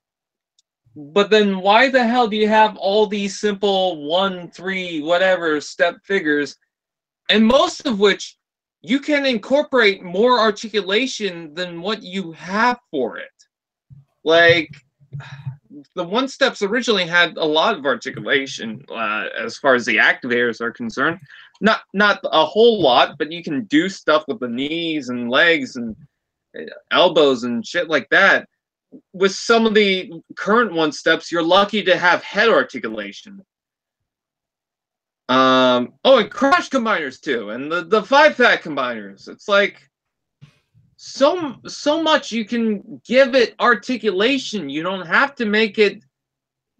But then why the hell do you have all these simple 1, 3, whatever step figures, and most of which you can incorporate more articulation than what you have for it? Like, the one steps originally had a lot of articulation as far as the activators are concerned. Not a whole lot, but you can do stuff with the knees and legs and elbows and shit like that. With some of the current one steps, you're lucky to have head articulation. Oh, and crash combiners too, and the 5-pack combiners. It's like so much you can give it articulation. You don't have to make it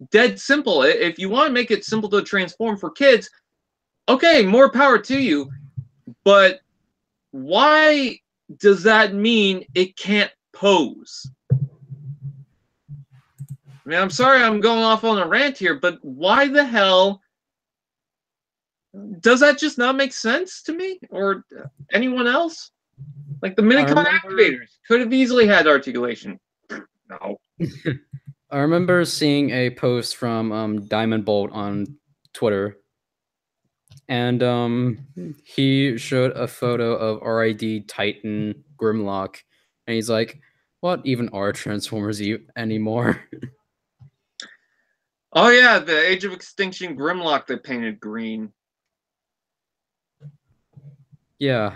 dead simple. If you want to make it simple to transform for kids, okay, more power to you. But why does that mean it can't pose? I mean, I'm sorry I'm going off on a rant here, but why the hell does that just not make sense to me or anyone else? Like the Minicon activators could have easily had articulation. No. I remember seeing a post from Diamond Bolt on Twitter, and he showed a photo of RID Titan Grimlock, and he's like, "What even are Transformers anymore?" Oh yeah, the Age of Extinction Grimlock they painted green. Yeah,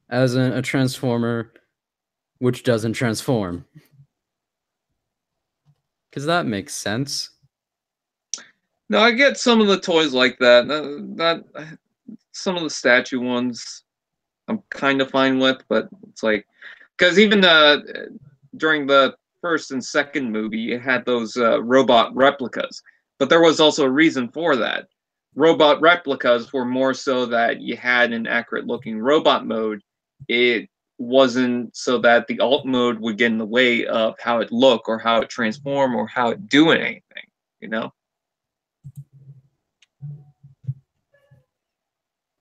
as in a Transformer which doesn't transform. Because that makes sense. No, I get some of the toys like that. That some of the statue ones I'm kind of fine with, but it's like, because even during the first and second movie, you had those robot replicas, but there was also a reason for that. Robot replicas were more so that you had an accurate looking robot mode. It wasn't so that the alt mode would get in the way of how it looked or how it transformed or how it doing anything, you know?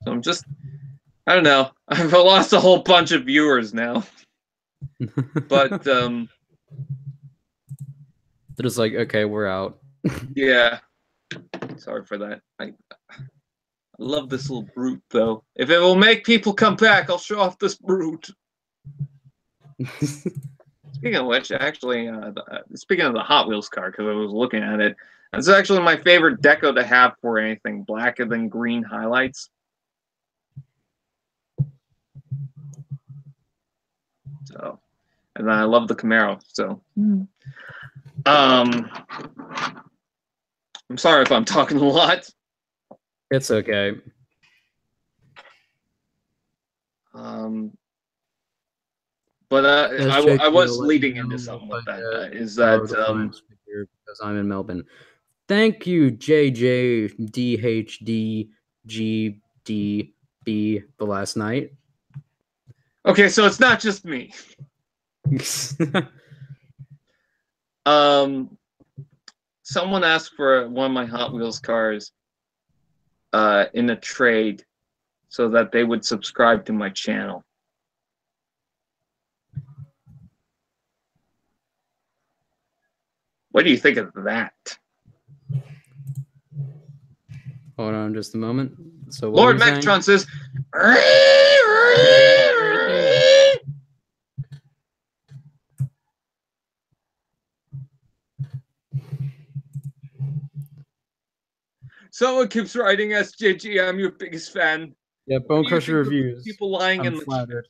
So I'm just, I don't know. I've lost a whole bunch of viewers now. But they're just like, okay, we're out. Yeah. Sorry for that. I love this little brute, though. If it will make people come back, I'll show off this brute. Speaking of which, actually, speaking of the Hot Wheels car, because I was looking at it, it's actually my favorite deco to have for anything blacker than green highlights. So, and then I love the Camaro. So, I'm sorry if I'm talking a lot. It's okay. But I was leading into something with that. Is that because I'm in Melbourne. Thank you, JJDHDGDB the last night. Okay, so it's not just me. Someone asked for one of my Hot Wheels cars in a trade so that they would subscribe to my channel. What do you think of that? Hold on just a moment. So Lord Megatron says, Someone keeps writing SJG. I'm your biggest fan. Yeah, What do you bonecrusher think of reviews. people lying I'm in the flattered.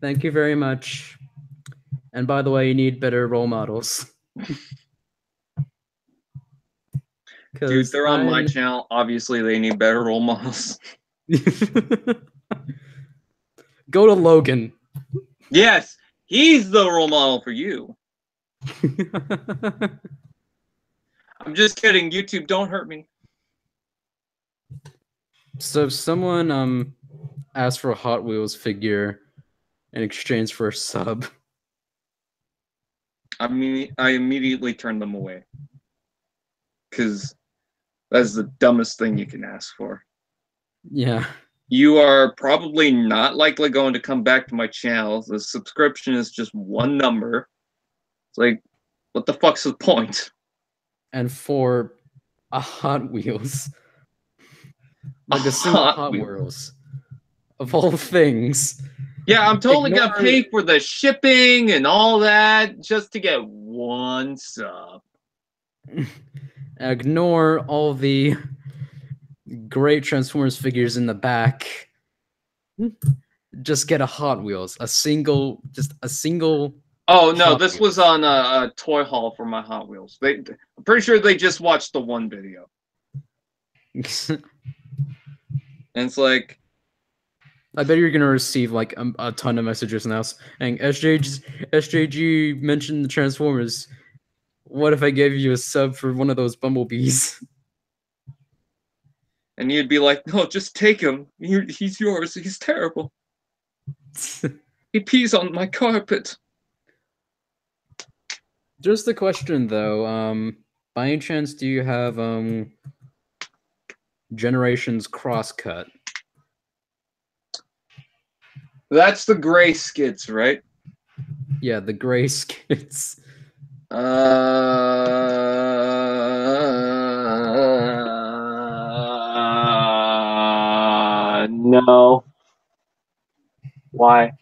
Thank you very much. And by the way, you need better role models. Dude, they're on my channel. Obviously, they need better role models. Go to Logan. Yes, he's the role model for you. I'm just kidding. YouTube, don't hurt me. So if someone asked for a Hot Wheels figure in exchange for a sub, I immediately turned them away. Because that's the dumbest thing you can ask for. yeah. You are probably not likely going to come back to my channel. The subscription is just one number. It's like, what the fuck's the point? And for a Hot Wheels, like a single Hot Wheels, of all things. Yeah, I'm totally gonna pay for the shipping and all that just to get one sub. Ignore all the great Transformers figures in the back. Just get a Hot Wheels, just a single. Oh no, this was on a toy haul for my Hot Wheels. I'm pretty sure they just watched the one video. And it's like, I bet you're gonna receive like a ton of messages now saying SJG mentioned the Transformers. What if I gave you a sub for one of those Bumblebees? And you'd be like, no, just take him. He's yours. He's terrible. He pees on my carpet. Just a question though. By any chance, do you have Generations Crosscut? That's the gray skits, right? Yeah, the gray skits. No. Why?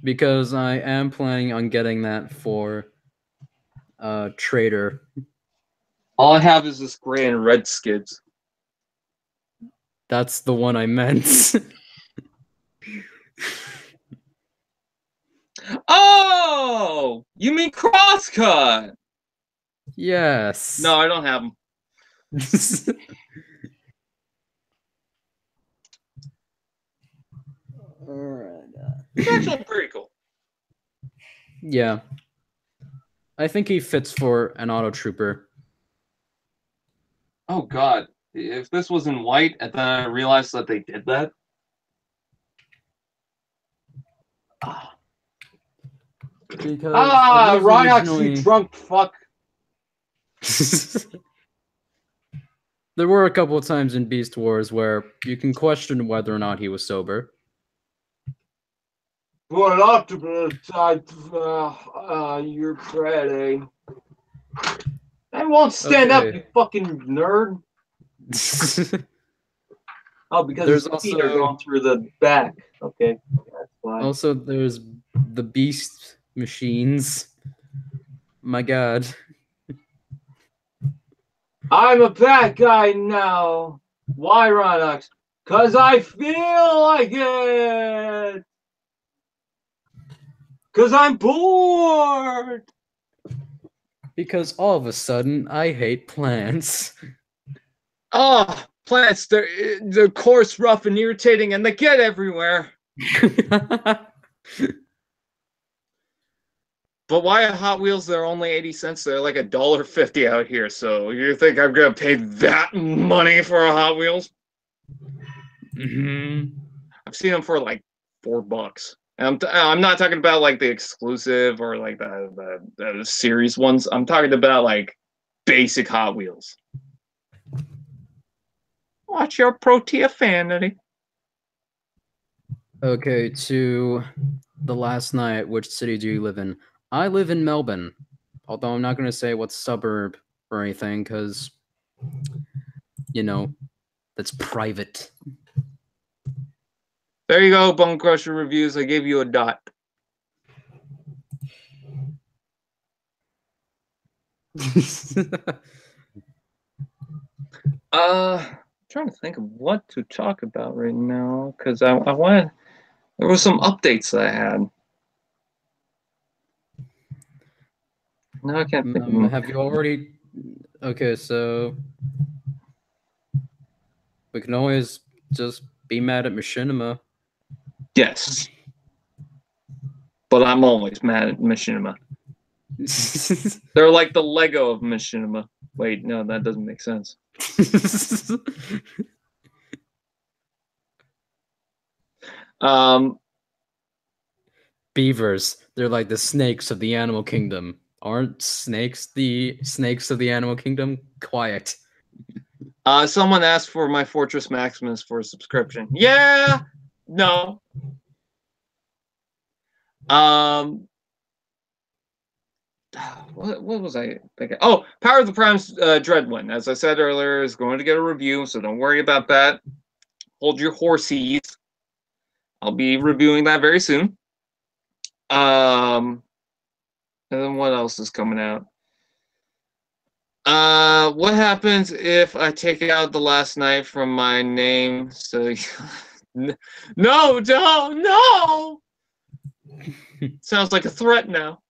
Because I am planning on getting that for Trader. All I have is this gray and red skids. That's the one I meant. Oh! You mean Crosscut? Yes. No, I don't have them. Alright. It's actually pretty cool. Yeah. I think he fits for an auto trooper. Oh god. If this was in white and then I realized that they did that. Because Ryox, you drunk fuck. There were a couple of times in Beast Wars where you can question whether or not he was sober. What up to you're pretty. I won't stand up, you fucking nerd. Oh, because there's his feet are going through the back. Okay, that's why. Also, there's the Beast machines. My god. I'm a bad guy now. Why, Ronox? Cause I feel like it. Cause I'm bored. Because all of a sudden, I hate plants. Oh, plants, they're coarse, rough, and irritating, and they get everywhere. But why are Hot Wheels? They're only 80 cents. They're like $1.50 out here. So you think I'm gonna pay that money for a Hot Wheels? Mm-hmm. I've seen them for like $4. And I'm not talking about like the exclusive or like the series ones. I'm talking about like basic Hot Wheels. Watch your profanity. Okay, to the last night. Which city do you live in? I live in Melbourne. Although I'm not going to say what suburb or anything, because, you know, that's private. There you go, bonecrusher reviews. I gave you a dot. Trying to think of what to talk about right now because I wanted. There were some updates that I had. No, I can't think of them. Have you already? Okay, so we can always just be mad at Machinima. Yes, but I'm always mad at Machinima. They're like the Lego of Machinima. Wait, no, that doesn't make sense. Beavers. They're like the snakes of the animal kingdom. Aren't snakes the snakes of the animal kingdom? Quiet. Someone asked for my Fortress Maximus for a subscription. Yeah, no. What was I thinking? Oh, Power of the Prime's Dreadwind, as I said earlier, is going to get a review, so don't worry about that. Hold your horses. I'll be reviewing that very soon. And then what else is coming out? What happens if I take out the last night from my name? So, no, don't, no. Sounds like a threat now.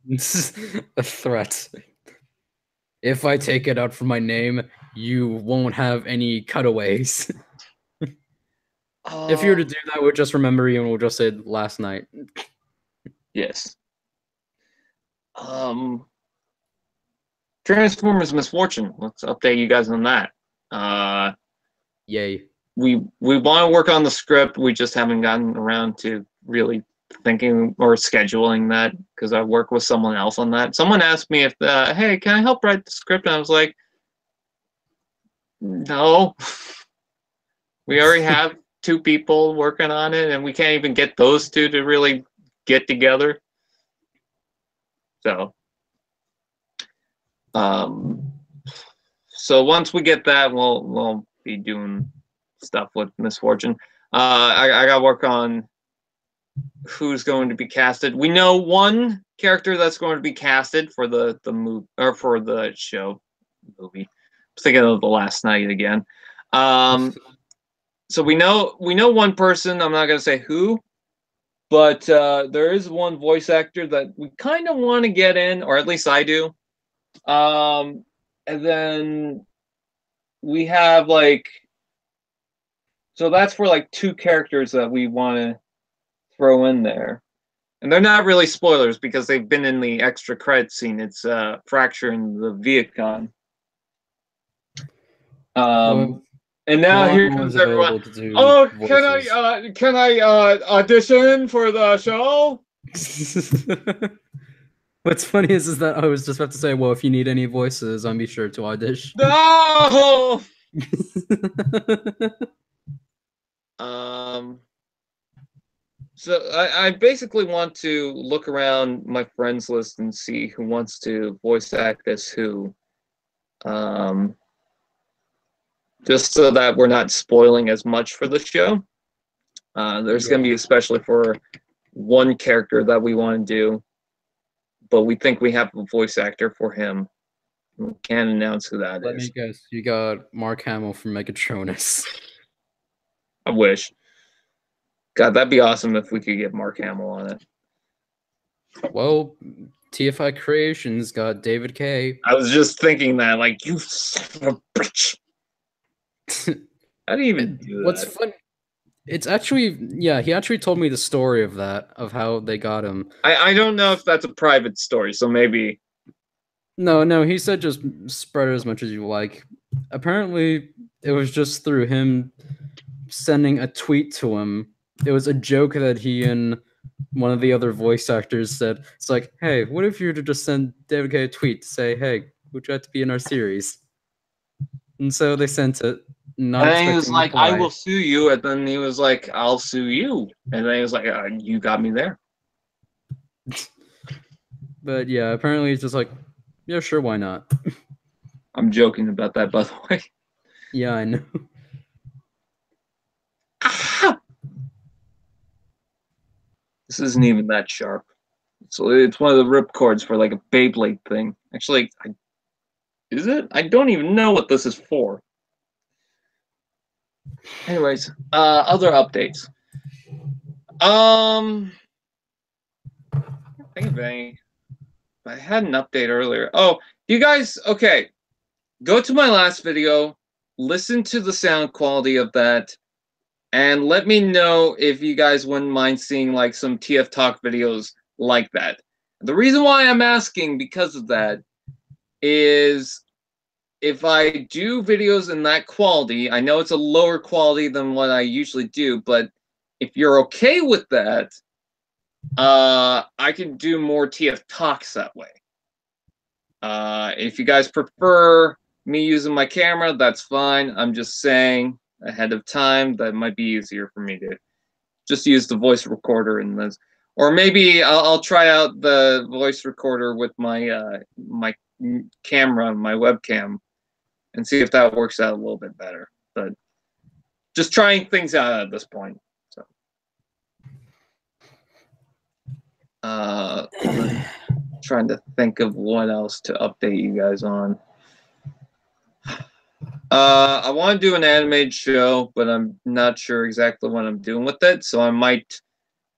This is a threat. If I take it out from my name, you won't have any cutaways. If you were to do that, we'll just remember you and we'll just say last night. Yes. Transformers Misfortune. Let's update you guys on that. Yay. We want to work on the script. We just haven't gotten around to really thinking or scheduling that because I work with someone else on that. Someone asked me if, hey, can I help write the script? And I was like, no. We already have 2 people working on it, and we can't even get those 2 to really get together. So, so once we get that, we'll be doing stuff with Misfortune. I got to work on who's going to be casted. We know one character that's going to be casted for the movie or for the show movie. I'm thinking of the last night again. So we know one person. I'm not going to say who, but there is one voice actor that we kind of want to get in, or at least I do. And then we have so that's for 2 characters that we want to throw in there. And they're not really spoilers because they've been in the extra credit scene. It's Fracture and the Viacon. And now here comes everyone. Oh, can I audition for the show? What's funny is that I was just about to say, well, if you need any voices, I'll be sure to audition. No. So I basically want to look around my friends list and see who wants to voice act as who. Just so that we're not spoiling as much for the show. There's going to be especially for one character that we want to do, but we think we have a voice actor for him. We can't announce who that is. Let me guess. You got Mark Hamill from Megatronus. I wish. God, that'd be awesome if we could get Mark Hamill on it. Well, TFI Creations got David K. I was just thinking that, you son of a bitch. How do you even do that? What's funny? It's actually, yeah, he actually told me the story of that, of how they got him. I don't know if that's a private story, so maybe. No, he said just spread it as much as you like. Apparently, it was just through him sending a tweet to him. It was a joke that he and one of the other voice actors said. It's like, hey, what if you were to just send David K a tweet to say, hey, would you like to be in our series? And so they sent it. And he was like, I will sue you. And then he was like, I'll sue you. And then he was like, you got me there. But yeah, apparently he's just like, yeah, sure, why not? I'm joking about that, by the way. Yeah, I know. This isn't even that sharp. So it's one of the ripcords for like a Beyblade thing. Actually, is it? I don't even know what this is for. Anyways, other updates. I think of any. I had an update earlier. Oh, you guys, okay. Go to my last video, listen to the sound quality of that, and let me know if you guys wouldn't mind seeing like some TF Talk videos like that. The reason why I'm asking because of that is if I do videos in that quality, I know it's a lower quality than what I usually do, but if you're okay with that, I can do more TF Talks that way. If you guys prefer me using my camera, that's fine. I'm just saying ahead of time that might be easier for me to just use the voice recorder in this. Or maybe I'll try out the voice recorder with my my camera, my webcam, and see if that works out a little bit better. But just trying things out at this point. So, trying to think of what else to update you guys on. I want to do an animated show, but I'm not sure exactly what I'm doing with it. So I might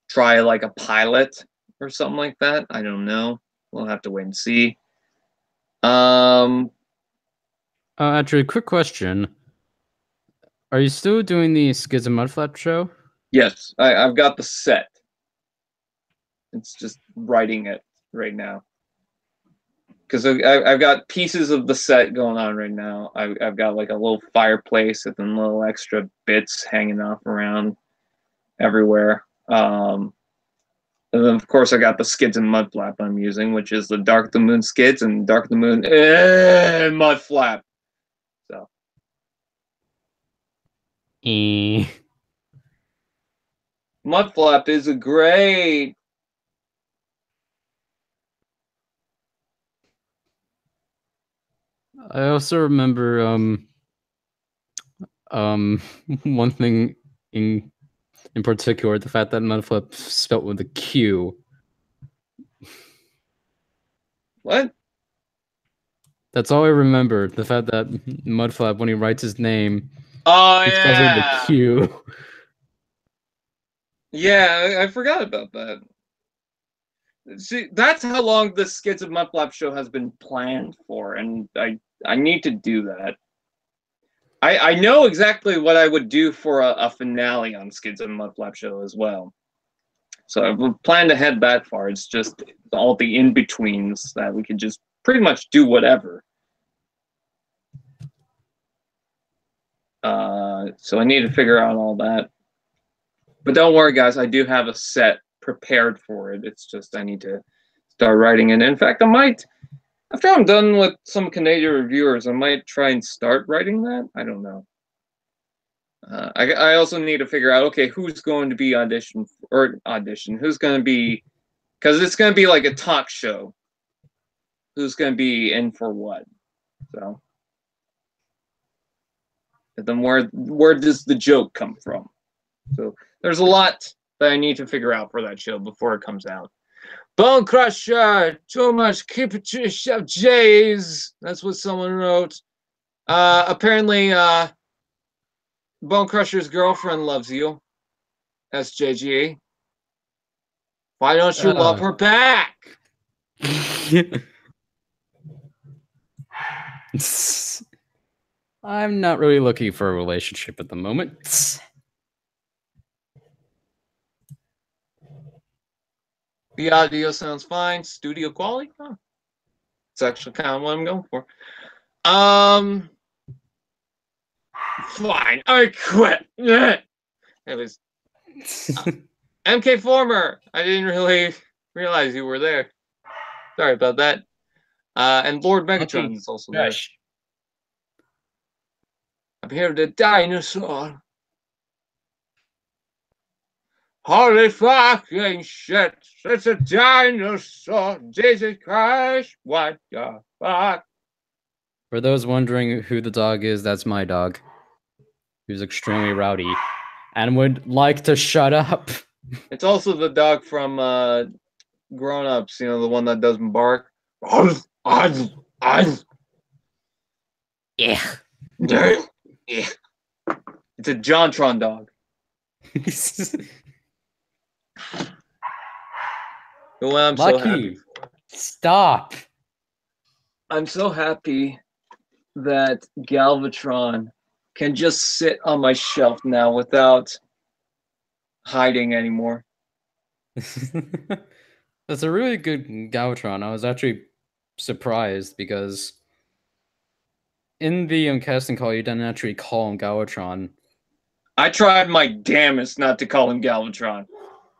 try like a pilot or something like that. I don't know. We'll have to wait and see. Actually, quick question. Are you still doing the Skids and Mudflap show? Yes, I've got the set. It's just writing it right now. Because I've got pieces of the set going on right now. I've got like a little fireplace and then little extra bits hanging off around everywhere. And then, of course, I got the skids and mud flap I'm using, which is the Dark the Moon skids and Dark the Moon mud flap. So. Mud flap is a great. I also remember one thing in particular, the fact that Mudflap spelt with a Q. What? That's all I remember. The fact that Mudflap, when he writes his name, Oh, he spells it with a Q. Yeah, I forgot about that. See, that's how long the Skids of Mudflap show has been planned for, and I need to do that. I know exactly what I would do for a finale on Skids of Mudflap show as well. So I've planned to head that far. It's just all the in-betweens that we could just pretty much do whatever. So I need to figure out all that. But don't worry, guys. I do have a set prepared for it. It's just I need to start writing it. In fact, I might, after I'm done with some Canadian reviewers, I might try and start writing that. I don't know. I also need to figure out, okay, who's going to be audition, who's going to be, because it's going to be like a talk show. Who's going to be in for what? So, and then where does the joke come from? So there's a lot that I need to figure out for that show before it comes out. Bonecrusher, too much, keep it to yourself, Jays. That's what someone wrote. Apparently, Bonecrusher's girlfriend loves you. SJG. Why don't you love her back? I'm not really looking for a relationship at the moment. The audio sounds fine. Studio quality? Huh. It's actually kind of what I'm going for. Fine. I quit. It was MK Former. I didn't really realize you were there. Sorry about that. And Lord Megatron is also there. I'm here the dinosaur. Holy fucking shit. It's a dinosaur. Jesus Christ. What the fuck? For those wondering who the dog is, that's my dog. Who's extremely rowdy and would like to shut up. It's also the dog from grown-ups, you know, the one that doesn't bark. Yeah. Yeah. It's a Jontron dog. Well, I'm so happy. Stop. I'm so happy that Galvatron can just sit on my shelf now without hiding anymore. That's a really good Galvatron. I was actually surprised because in the casting call, you didn't actually call him Galvatron. I tried my damnest not to call him Galvatron,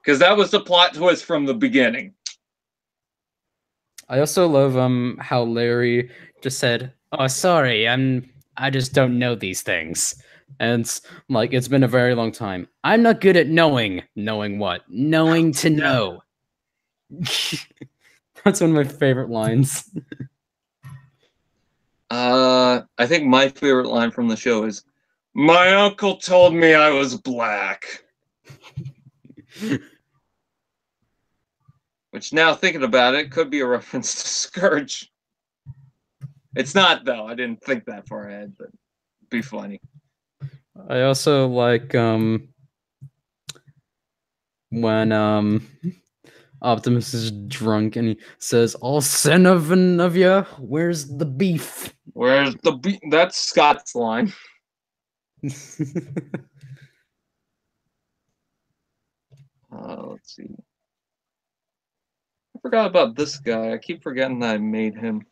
because that was the plot twist from the beginning. I also love how Larry just said, "Oh, sorry, I just don't know these things." And like it's been a very long time. I'm not good at knowing. Knowing what? Knowing to know. That's one of my favorite lines. I think my favorite line from the show is, "My uncle told me I was black." Which, now thinking about it, could be a reference to Scourge. It's not, though. I didn't think that far ahead, but it'd be funny. I also like when Optimus is drunk and he says, "All 7 of you, where's the beef?" Where's the beef? That's Scott's line. Let's see. I forgot about this guy. I keep forgetting that I made him.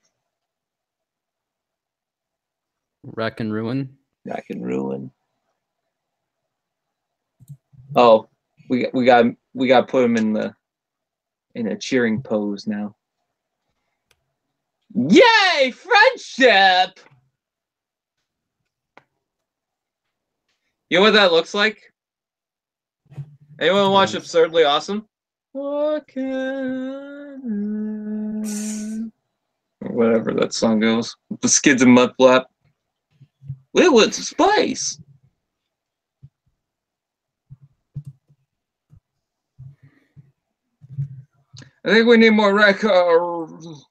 Wreck and Ruin. Wreck and Ruin. Oh, we got to put him in a cheering pose now. Yay, friendship! You know what that looks like? Anyone watch Absurdly Awesome? What can... or whatever that song goes. The Skids and Mudflap. What's spice? I think we need more records.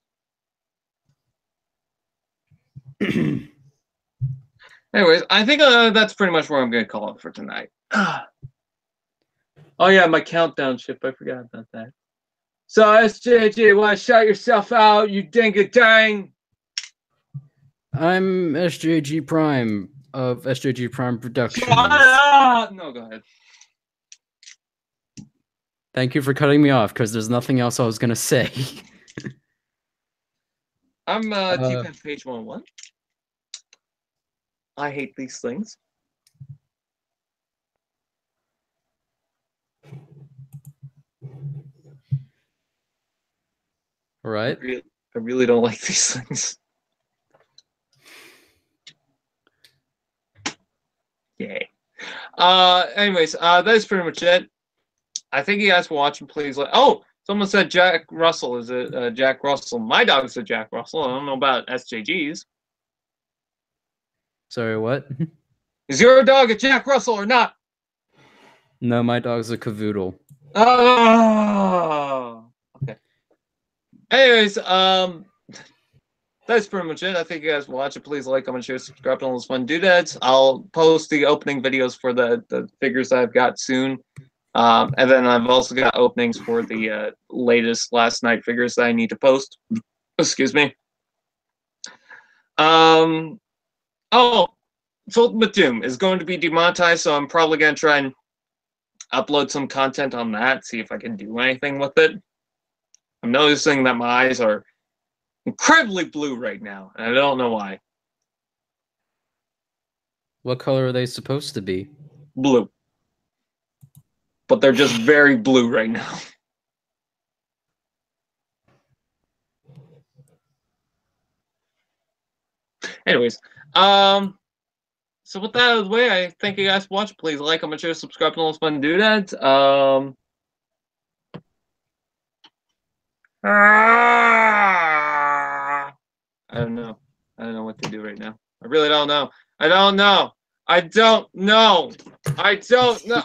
Anyways, I think that's pretty much where I'm going to call it for tonight. Oh yeah, my countdown ship. I forgot about that. So SJG, want to shout yourself out, you ding-a-dang? I'm SJG Prime of SJG Prime Productions. No, go ahead. Thank you for cutting me off, because there's nothing else I was going to say. I'm T-Pen Page 101. I hate these things. Right? I really don't like these things. Yay. Anyways, that is pretty much it. I thank you guys for watching. Please someone said Jack Russell. Is it Jack Russell? My dog said Jack Russell. I don't know about SJG's. Sorry, what? Is your dog a Jack Russell or not? No, my dog's a cavoodle. Oh, okay. Anyways, that's pretty much it. I thank you guys for watching. Please like, comment, share, subscribe to all those fun doodads. I'll post the opening videos for the figures I've got soon. And then I've also got openings for the latest last night figures that I need to post. Excuse me. Oh, Ultimate Doom is going to be demonetized, so I'm probably going to try and upload some content on that, see if I can do anything with it. I'm noticing that my eyes are incredibly blue right now, and I don't know why. What color are they supposed to be? Blue. But they're just very blue right now. Anyways, so with that out of the way, I thank you guys for watching. Please like, comment, share, subscribe to all those fun doodads. I don't know. I don't know what to do right now. I really don't know. I don't know. I don't know. I don't know.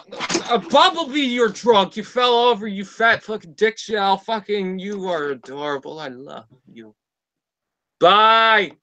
Bumblebee, you're drunk. You fell over, you fat fucking dick shell. Fucking, you are adorable. I love you. Bye.